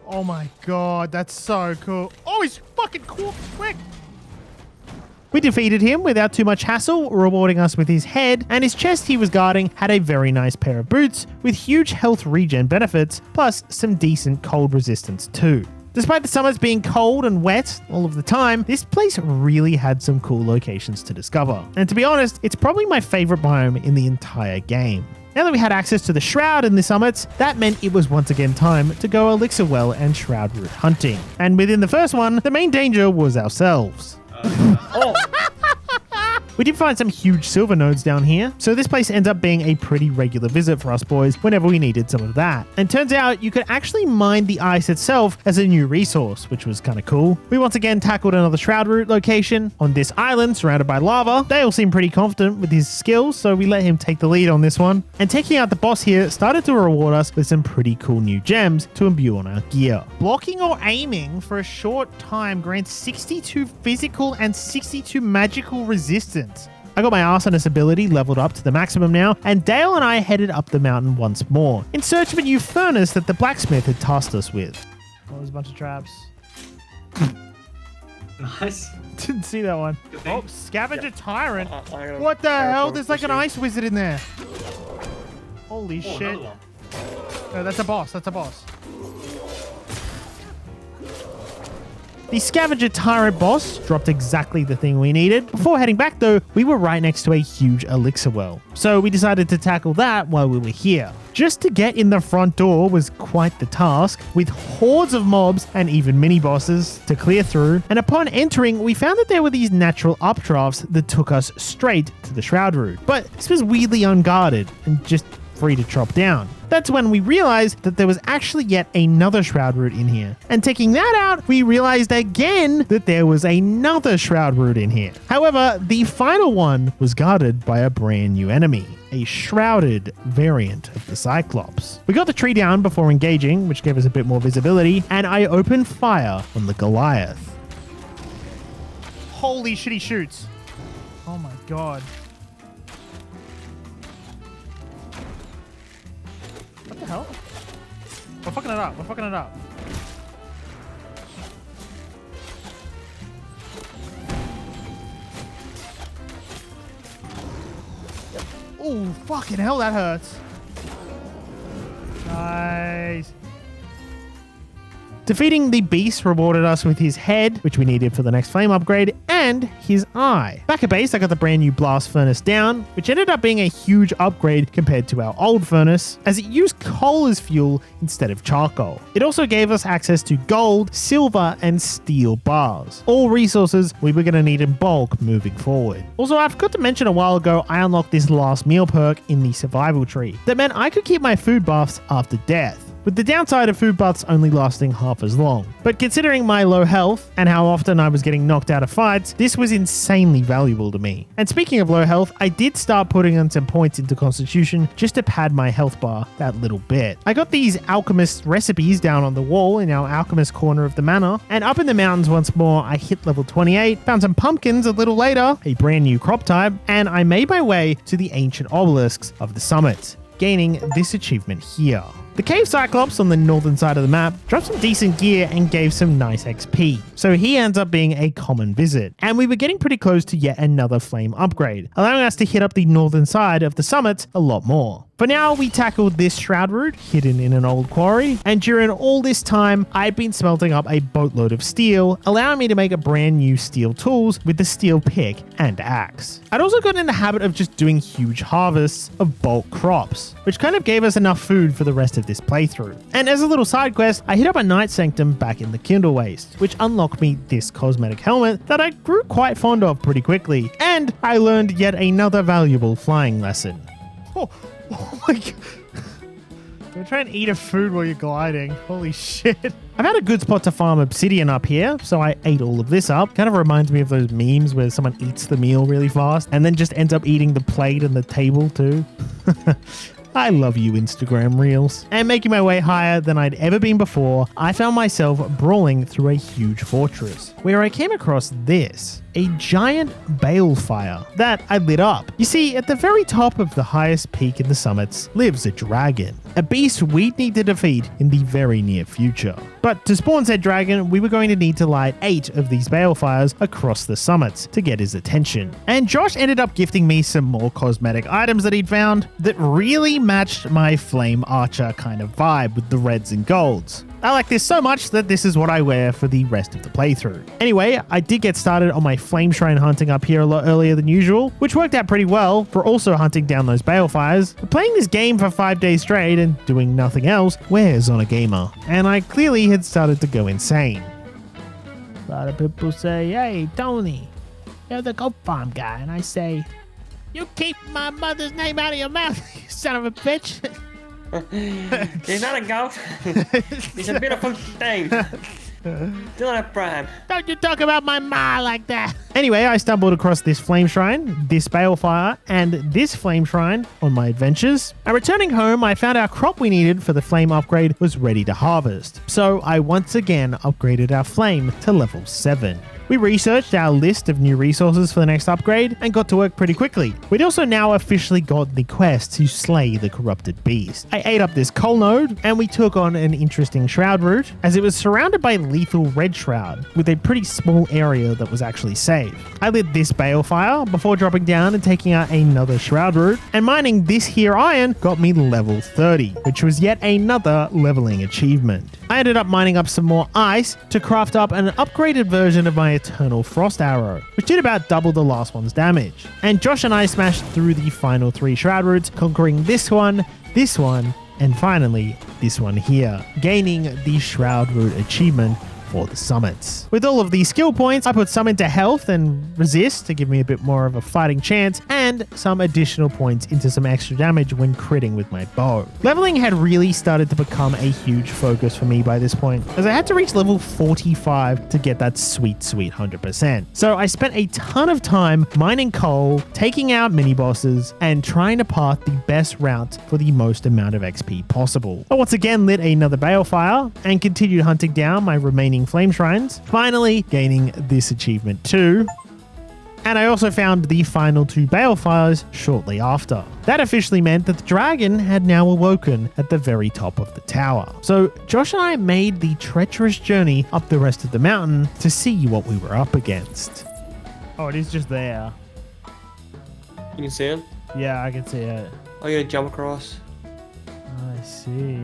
Oh my god, that's so cool. Oh, he's fucking cool, quick. We defeated him without too much hassle, rewarding us with his head, and his chest he was guarding had a very nice pair of boots with huge health regen benefits, plus some decent cold resistance too. Despite the summers being cold and wet all of the time, this place really had some cool locations to discover. And to be honest, it's probably my favorite biome in the entire game. Now that we had access to the Shroud in the summits, that meant it was once again time to go Elixir Well and Shroud Root hunting. And within the first one, the main danger was ourselves. We did find some huge silver nodes down here, so this place ends up being a pretty regular visit for us boys whenever we needed some of that. And turns out you could actually mine the ice itself as a new resource, which was kind of cool. We once again tackled another Shroud Root location on this island surrounded by lava. Dale seemed pretty confident with his skills, so we let him take the lead on this one. And taking out the boss here started to reward us with some pretty cool new gems to imbue on our gear. Blocking or aiming for a short time grants 62 physical and 62 magical resistance. I got my arsonist ability leveled up to the maximum now, and Dale and I headed up the mountain once more, in search of a new furnace that the blacksmith had tasked us with. Oh, there's a bunch of traps. Nice. Didn't see that one. Good thing. Oh, scavenger tyrant. What The hell? There's like an ice wizard in there. Holy Oh, shit. another one. No, that's a boss. That's a boss. The scavenger tyrant boss dropped exactly the thing we needed. Before heading back though, we were right next to a huge elixir well, so we decided to tackle that while we were here. Just to get in the front door was quite the task, with hordes of mobs and even mini bosses to clear through, and upon entering we found that there were these natural updrafts that took us straight to the Shroud Root. But this was weirdly unguarded and just free to chop down. That's when we realized that there was actually yet another Shroud Root in here. And taking that out, we realized again that there was another Shroud Root in here. However, the final one was guarded by a brand new enemy, a shrouded variant of the Cyclops. We got the tree down before engaging, which gave us a bit more visibility, and I opened fire on the Goliath. Holy shit, he shoots. Oh my god. What the hell? We're fucking it up. We're fucking it up. Oh, fucking hell, that hurts. Nice. Defeating the beast rewarded us with his head, which we needed for the next flame upgrade, and his eye. Back at base, I got the brand new blast furnace down, which ended up being a huge upgrade compared to our old furnace, as it used coal as fuel instead of charcoal. It also gave us access to gold, silver, and steel bars, all resources we were going to need in bulk moving forward. Also, I forgot to mention a while ago, I unlocked this last meal perk in the survival tree. That meant I could keep my food buffs after death, with the downside of food buffs only lasting half as long. But considering my low health and how often I was getting knocked out of fights, this was insanely valuable to me. And speaking of low health, I did start putting in some points into Constitution just to pad my health bar that little bit. I got these alchemist recipes down on the wall in our alchemist corner of the manor, and up in the mountains once more, I hit level 28, found some pumpkins a little later, a brand new crop type, and I made my way to the ancient obelisks of the summit, gaining this achievement here. The Cave Cyclops on the northern side of the map dropped some decent gear and gave some nice XP, so he ends up being a common visit. And we were getting pretty close to yet another flame upgrade, allowing us to hit up the northern side of the summits a lot more. For now, we tackled this shroud route hidden in an old quarry, and during all this time, I'd been smelting up a boatload of steel, allowing me to make a brand new steel tools with the steel pick and axe. I'd also gotten in the habit of just doing huge harvests of bulk crops, which kind of gave us enough food for the rest of this playthrough. And as a little side quest, I hit up a night sanctum back in the Kindlewastes, which unlocked me this cosmetic helmet that I grew quite fond of pretty quickly, and I learned yet another valuable flying lesson. Oh my god. Don't try and eat a food while you're gliding. Holy shit. I've had a good spot to farm obsidian up here, so I ate all of this up. Kind of reminds me of those memes where someone eats the meal really fast and then just ends up eating the plate and the table too. I love you, Instagram Reels. And making my way higher than I'd ever been before, I found myself brawling through a huge fortress, where I came across this. A giant balefire that I lit up. You see, at the very top of the highest peak in the summits lives a dragon, a beast we'd need to defeat in the very near future. But to spawn said dragon, we were going to need to light 8 of these balefires across the summits to get his attention. And Josh ended up gifting me some more cosmetic items that he'd found that really matched my flame archer kind of vibe with the reds and golds. I like this so much that this is what I wear for the rest of the playthrough. Anyway, I did get started on my flame shrine hunting up here a lot earlier than usual, which worked out pretty well for also hunting down those balefires. But playing this game for 5 days straight and doing nothing else wears on a gamer, and I clearly had started to go insane. A lot of people say, "Hey, Tony, you're the goat farm guy," and I say, "You keep my mother's name out of your mouth, you son of a bitch." He's not a goat. He's a beautiful thing. Still not a prime. Don't you talk about my ma like that. Anyway, I stumbled across this flame shrine, this balefire, and this flame shrine on my adventures. And returning home, I found our crop we needed for the flame upgrade was ready to harvest. So I once again upgraded our flame to level 7. We researched our list of new resources for the next upgrade and got to work pretty quickly. We'd also now officially got the quest to slay the corrupted beast. I ate up this coal node and we took on an interesting shroud route as it was surrounded by lethal red shroud with a pretty small area that was actually safe. I lit this balefire before dropping down and taking out another shroud route, and mining this here iron got me level 30, which was yet another leveling achievement. I ended up mining up some more ice to craft up an upgraded version of my Eternal Frost Arrow, which did about double the last one's damage. And Josh and I smashed through the final 3 shroud routes, conquering this one, and finally this one here, gaining the shroud route achievement for the summits. With all of these skill points, I put some into health and resist to give me a bit more of a fighting chance, and some additional points into some extra damage when critting with my bow. Leveling had really started to become a huge focus for me by this point, as I had to reach level 45 to get that sweet 100%. So I spent a ton of time mining coal, taking out mini bosses, and trying to path the best route for the most amount of XP possible. I once again lit another balefire and continued hunting down my remaining flame shrines, finally gaining this achievement too. And I also found the final 2 balefires shortly after. That officially meant that the dragon had now awoken at the very top of the tower. So Josh and I made the treacherous journey up the rest of the mountain to see what we were up against. Oh, it is just there. You can see it? Yeah, I can see it. Oh, you gotta jump across. I see.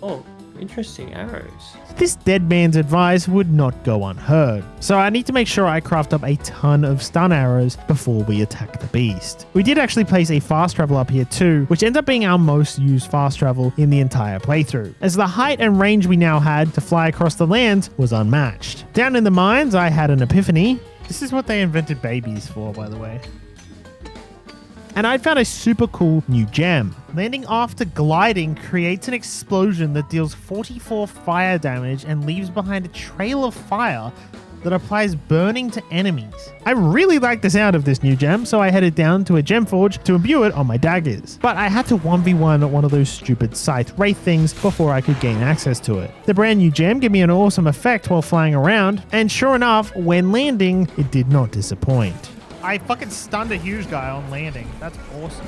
Oh, interesting arrows. This dead man's advice would not go unheard, so I need to make sure I craft up a ton of stun arrows before we attack the beast. We did actually place a fast travel up here too, which ends up being our most used fast travel in the entire playthrough, as the height and range we now had to fly across the land was unmatched. Down in the mines, I had an epiphany. This is what they invented babies for, by the way. And I found a super cool new gem. Landing after gliding creates an explosion that deals 44 fire damage and leaves behind a trail of fire that applies burning to enemies. I really like the sound of this new gem, so I headed down to a gem forge to imbue it on my daggers. But I had to 1v1 one of those stupid scythe wraith things before I could gain access to it. The brand new gem gave me an awesome effect while flying around, and sure enough, when landing, it did not disappoint. I fucking stunned a huge guy on landing. That's awesome.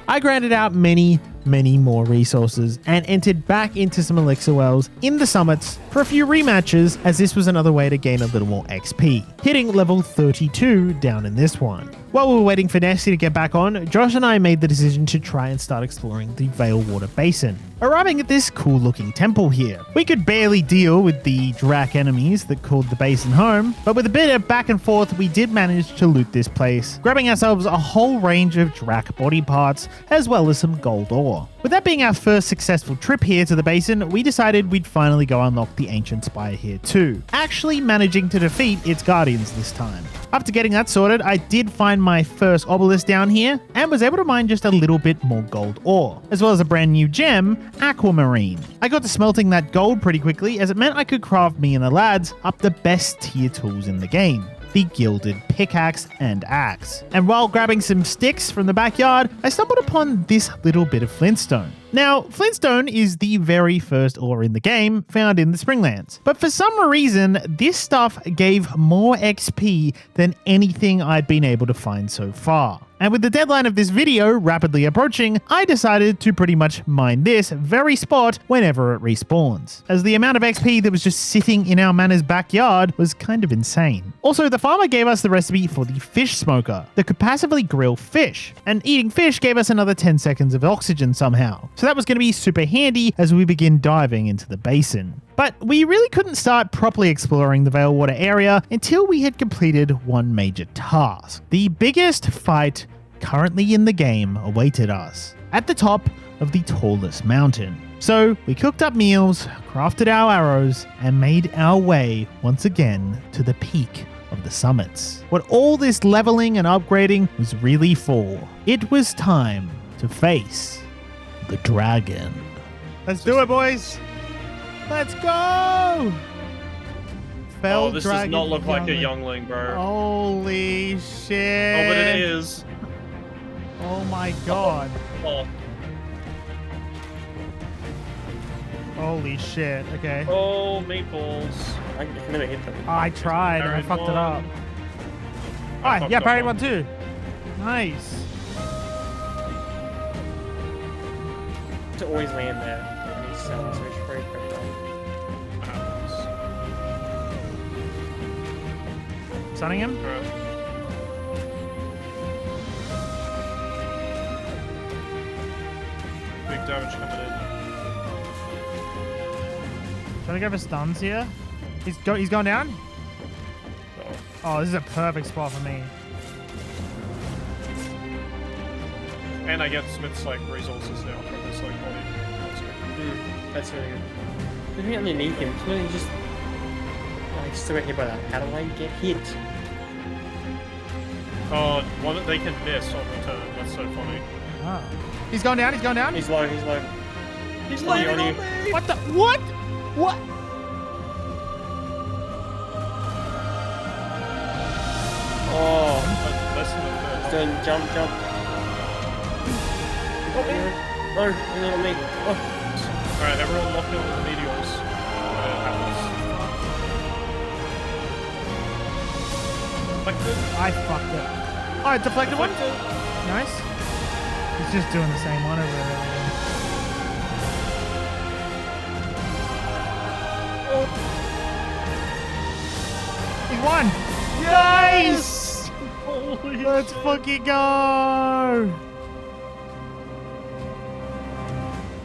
I grinded out many many more resources and entered back into some elixir wells in the summits for a few rematches, as this was another way to gain a little more XP, hitting level 32 down in this one. While we were waiting for Nessie to get back on, Josh and I made the decision to try and start exploring the Veilwater Basin, arriving at this cool looking temple here. We could barely deal with the Drac enemies that called the basin home, but with a bit of back and forth we did manage to loot this place, grabbing ourselves a whole range of Drac body parts as well as some gold ore. With that being our first successful trip here to the basin, we decided we'd finally go unlock the ancient spire here too, actually managing to defeat its guardians this time. After getting that sorted, I did find my first obelisk down here and was able to mine just a little bit more gold ore, as well as a brand new gem, aquamarine. I got to smelting that gold pretty quickly, as it meant I could craft me and the lads up the best tier tools in the game, the gilded pickaxe and axe. And while grabbing some sticks from the backyard, I stumbled upon this little bit of flintstone. Now, flintstone is the very first ore in the game found in the Spinglands, but for some reason, this stuff gave more XP than anything I'd been able to find so far. And with the deadline of this video rapidly approaching, I decided to pretty much mine this very spot whenever it respawns, as the amount of XP that was just sitting in our manor's backyard was kind of insane. Also, the farmer gave us the recipe for the fish smoker that could passively grill fish, and eating fish gave us another 10 seconds of oxygen somehow. So that was going to be super handy as we begin diving into the basin. But we really couldn't start properly exploring the Veilwater area until we had completed one major task. The biggest fight currently in the game awaited us, at the top of the tallest mountain. So we cooked up meals, crafted our arrows, and made our way once again to the peak of the summits. What all this leveling and upgrading was really for, it was time to face the dragon. Let's do it, boys! Let's go! Oh, this does not look like a youngling, bro. Holy shit! Oh, but it is. Oh my god. Oh. Holy shit, okay. Oh, meatballs. I can never hit them. I tried and I fucked it up. Alright, yeah, parried one too. Nice. To always land there. And he's so very crypto. Stunning him? Big damage coming in. Trying to go for stuns here. He's going down? Oh, this is a perfect spot for me. And I get Smith's like resources now from his like body. That's good. That's really good. Looking underneath him, it's really just like still get hit by that. How do I get hit? Oh, they can miss on the turn. That's so funny. Oh. He's going down, he's going down. He's low, he's low. He's landing on me! What the? What? What? Oh, Less than the first. then jump. No, he's not on me. Oh. Alright, everyone lock in with the meteors. It happens. Deflected. I fucked it. Alright, deflected one. Nice. He's just doing the same one over there. He won! Nice! Holy Let's shit. fucking go!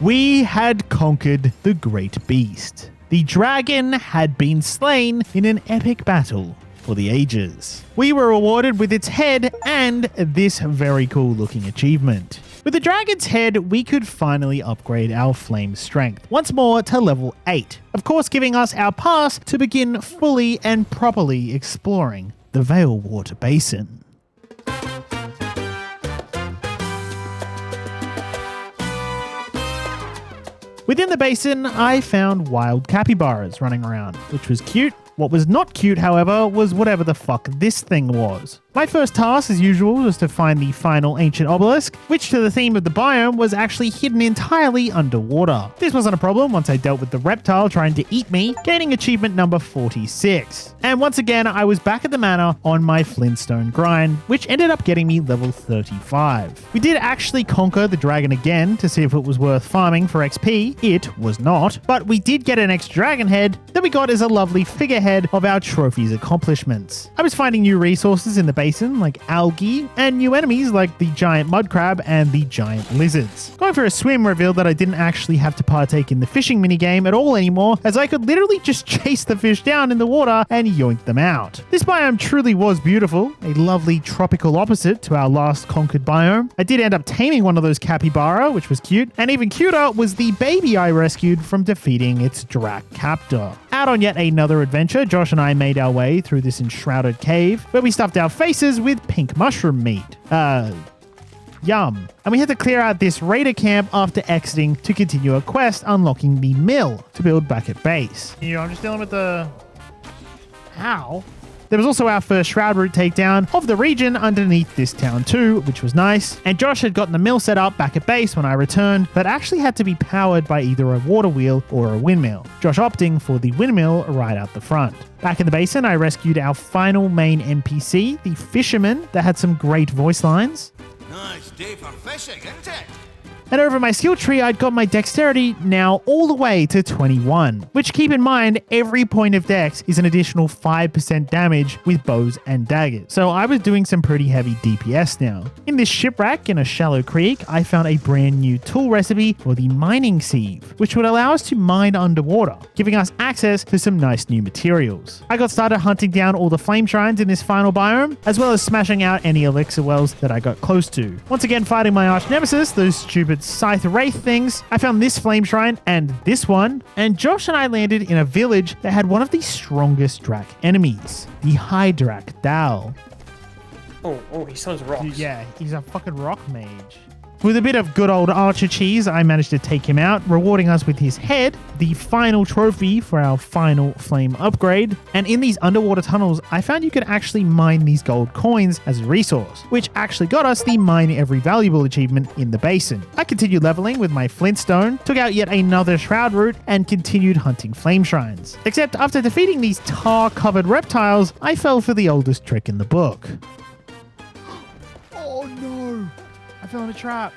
We had conquered the great beast. The dragon had been slain in an epic battle for the ages. We were rewarded with its head and this very cool looking achievement. With the dragon's head, we could finally upgrade our flame strength once more to level 8, of course giving us our pass to begin fully and properly exploring the Veilwater Basin. Within the basin, I found wild capybaras running around, which was cute. What was not cute, however, was whatever the fuck this thing was. My first task, as usual, was to find the final ancient obelisk, which to the theme of the biome was actually hidden entirely underwater. This wasn't a problem once I dealt with the reptile trying to eat me, gaining achievement number 46. And once again, I was back at the manor on my flintstone grind, which ended up getting me level 35. We did actually conquer the dragon again to see if it was worth farming for XP. It was not, but we did get an extra dragon head that we got as a lovely figurehead of our trophy's accomplishments. I was finding new resources in the basin like algae and new enemies like the giant mud crab and the giant lizards. Going for a swim revealed that I didn't actually have to partake in the fishing minigame at all anymore, as I could literally just chase the fish down in the water and yoink them out. This biome truly was beautiful, a lovely tropical opposite to our last conquered biome. I did end up taming one of those capybara, which was cute, and even cuter was the baby I rescued from defeating its drac captor. Out on yet another adventure, Josh and I made our way through this enshrouded cave where we stuffed our faces with pink mushroom meat. Yum. And we had to clear out this raider camp after exiting to continue a quest unlocking the mill to build back at base. I'm just dealing with the... Ow. There was also our first shroud route takedown of the region underneath this town too, which was nice. And Josh had gotten the mill set up back at base when I returned, but actually had to be powered by either a water wheel or a windmill. Josh opting for the windmill right out the front. Back in the basin, I rescued our final main NPC, the fisherman, that had some great voice lines. Nice day for fishing, isn't it? And over my skill tree, I'd got my dexterity now all the way to 21, which keep in mind, every point of dex is an additional 5% damage with bows and daggers. So I was doing some pretty heavy DPS now. In this shipwreck in a shallow creek, I found a brand new tool recipe for the mining sieve, which would allow us to mine underwater, giving us access to some nice new materials. I got started hunting down all the flame shrines in this final biome, as well as smashing out any elixir wells that I got close to. Once again, fighting my arch nemesis, those stupid scythe wraith things, I found this flame shrine and this one, and Josh and I landed in a village that had one of the strongest drac enemies, the High Drac Dal. Oh, he sells rocks. Yeah, he's a fucking rock mage. With a bit of good old archer cheese, I managed to take him out, rewarding us with his head, the final trophy for our final flame upgrade. And in these underwater tunnels, I found you could actually mine these gold coins as a resource, which actually got us the Mine Every Valuable achievement in the basin. I continued leveling with my flintstone, took out yet another shroud route, and continued hunting flame shrines. Except after defeating these tar-covered reptiles, I fell for the oldest trick in the book. Oh no! I fell in a trap.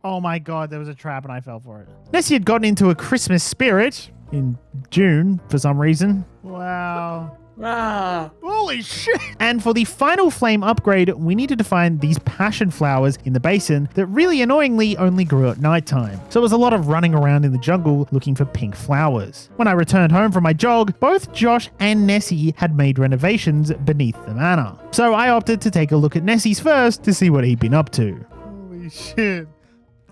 Oh my god, there was a trap and I fell for it. Nessie had gotten into a Christmas spirit in June for some reason. Wow. Ah. Holy shit! And for the final flame upgrade, we needed to find these passion flowers in the basin that really annoyingly only grew at nighttime. So it was a lot of running around in the jungle looking for pink flowers. When I returned home from my jog, both Josh and Nessie had made renovations beneath the manor. So I opted to take a look at Nessie's first to see what he'd been up to. Holy shit.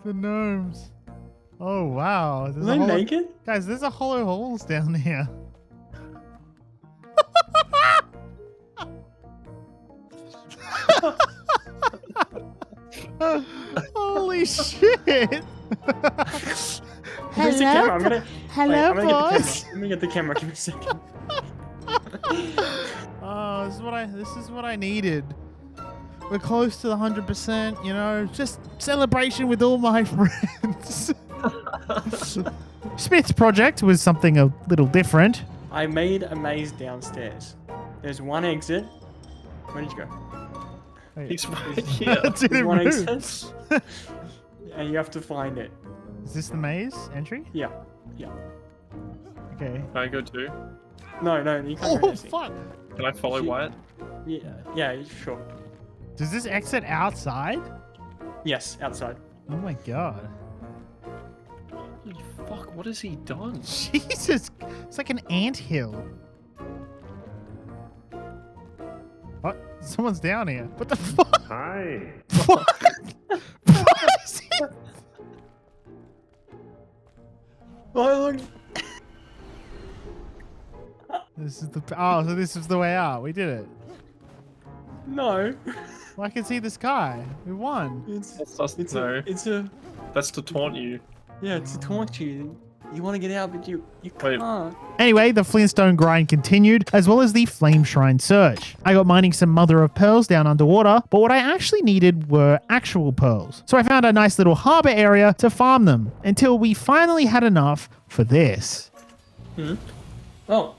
The gnomes. Oh wow. Are they naked? Guys, there's a hollow holes down here. Holy shit! Where's the camera? I'm gonna, Hello, wait, boss. Let me get the camera. Give me a second. Oh, this is what I needed. We're close to the 100%, you know, just celebration with all my friends. Smith's project was something a little different. I made a maze downstairs. There's one exit. Where did you go? He's right here. There's one exit. And you have to find it. Is this the maze entry? Yeah. Yeah. Okay. Can I go too? No, you can't go Oh, Nessie. fuck. Can I follow Wyatt? Yeah, sure. Does this exit outside? Yes, outside. Oh my god. Holy fuck, what has he done? Jesus. It's like an anthill. What? Someone's down here. What the fuck? Hi. What? What is it? Oh, look. This is the... Oh, so this is the way out. We did it. No. Well, I can see the sky. We won. That's It's a. that's to taunt you. Yeah, it's to taunt you. You want to get out, but you Wait. can't. Anyway, the Flintstone grind continued, as well as the Flame Shrine search. I got mining some Mother of Pearls down underwater, but what I actually needed were actual pearls. So I found a nice little harbor area to farm them, until we finally had enough for this. Oh.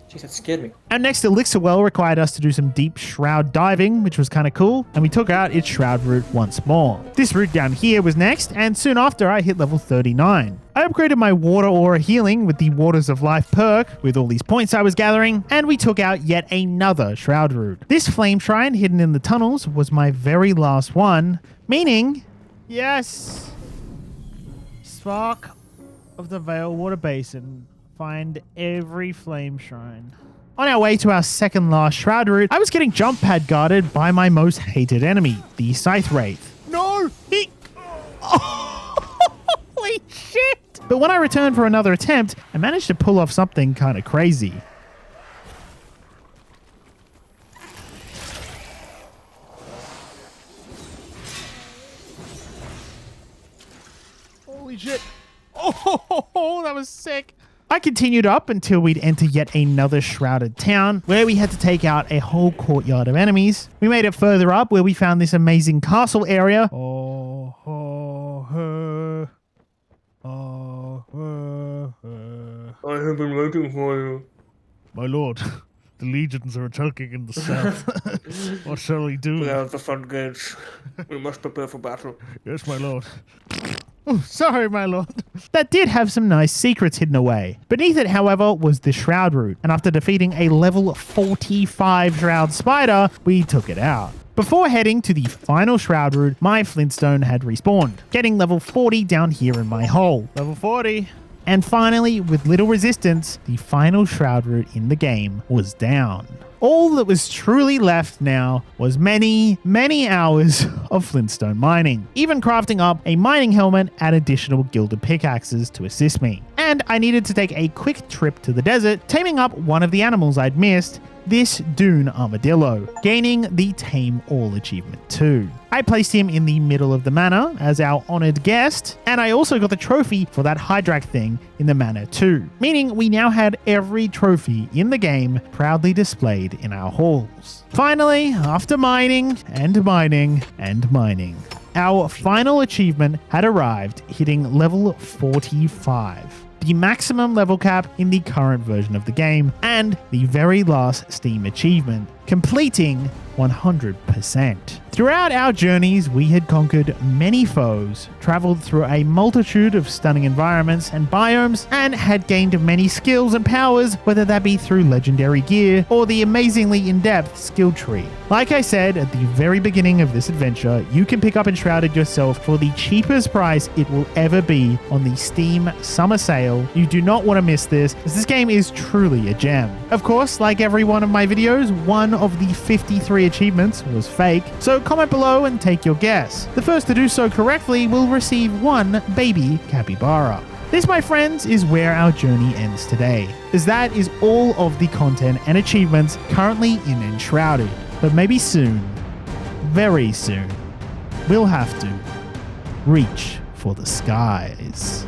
Jeez, that scared me. Our next elixir well required us to do some deep shroud diving, which was kind of cool, and we took out its shroud route once more. This route down here was next, and soon after I hit level 39. I upgraded my water aura healing with the Waters of Life perk with all these points I was gathering, and we took out yet another shroud route. This flame shrine hidden in the tunnels was my very last one, meaning, yes, Spark of the Veilwater Basin. Find every flame shrine. On our way to our second last shroud route, I was getting jump pad guarded by my most hated enemy, the Scythe Wraith. No! He... Holy shit! But when I returned for another attempt, I managed to pull off something kind of crazy. Holy shit! Oh, that was sick! I continued up until we'd enter yet another shrouded town, where we had to take out a whole courtyard of enemies. We made it further up, where we found this amazing castle area. I have been waiting for you. My lord, the legions are attacking in the south. What shall we do? Clear out the front gates. We must prepare for battle. Yes, my lord. Oh, sorry, my lord. That did have some nice secrets hidden away. Beneath it, however, was the Shroud Route, and after defeating a level 45 Shroud Spider, we took it out. Before heading to the final Shroud Route, my Flintstone had respawned, getting level 40 down here in my hole. Level 40. And finally, with little resistance, the final Shroud Route in the game was down. All that was truly left now was many, many hours of Flintstone mining, even crafting up a mining helmet and additional gilded pickaxes to assist me. And I needed to take a quick trip to the desert, taming up one of the animals I'd missed, this dune armadillo, gaining the Tame All achievement too. I placed him in the middle of the manor as our honored guest, and I also got the trophy for that Hydrak thing in the manor too, meaning we now had every trophy in the game proudly displayed in our halls. Finally, after mining and mining and mining, our final achievement had arrived, hitting level 45. The maximum level cap in the current version of the game, and the very last Steam achievement, completing 100%. Throughout our journeys, we had conquered many foes, traveled through a multitude of stunning environments and biomes, and had gained many skills and powers, whether that be through legendary gear or the amazingly in-depth skill tree. Like I said at the very beginning of this adventure, you can pick up Enshrouded yourself for the cheapest price it will ever be on the Steam Summer Sale. You do not want to miss this, as this game is truly a gem. Of course, like every one of my videos, one of the 53 achievements was fake, so comment below and take your guess. The first to do so correctly will receive one baby capybara. This, my friends, is where our journey ends today, as that is all of the content and achievements currently in Enshrouded. But maybe soon, very soon, we'll have to reach for the skies.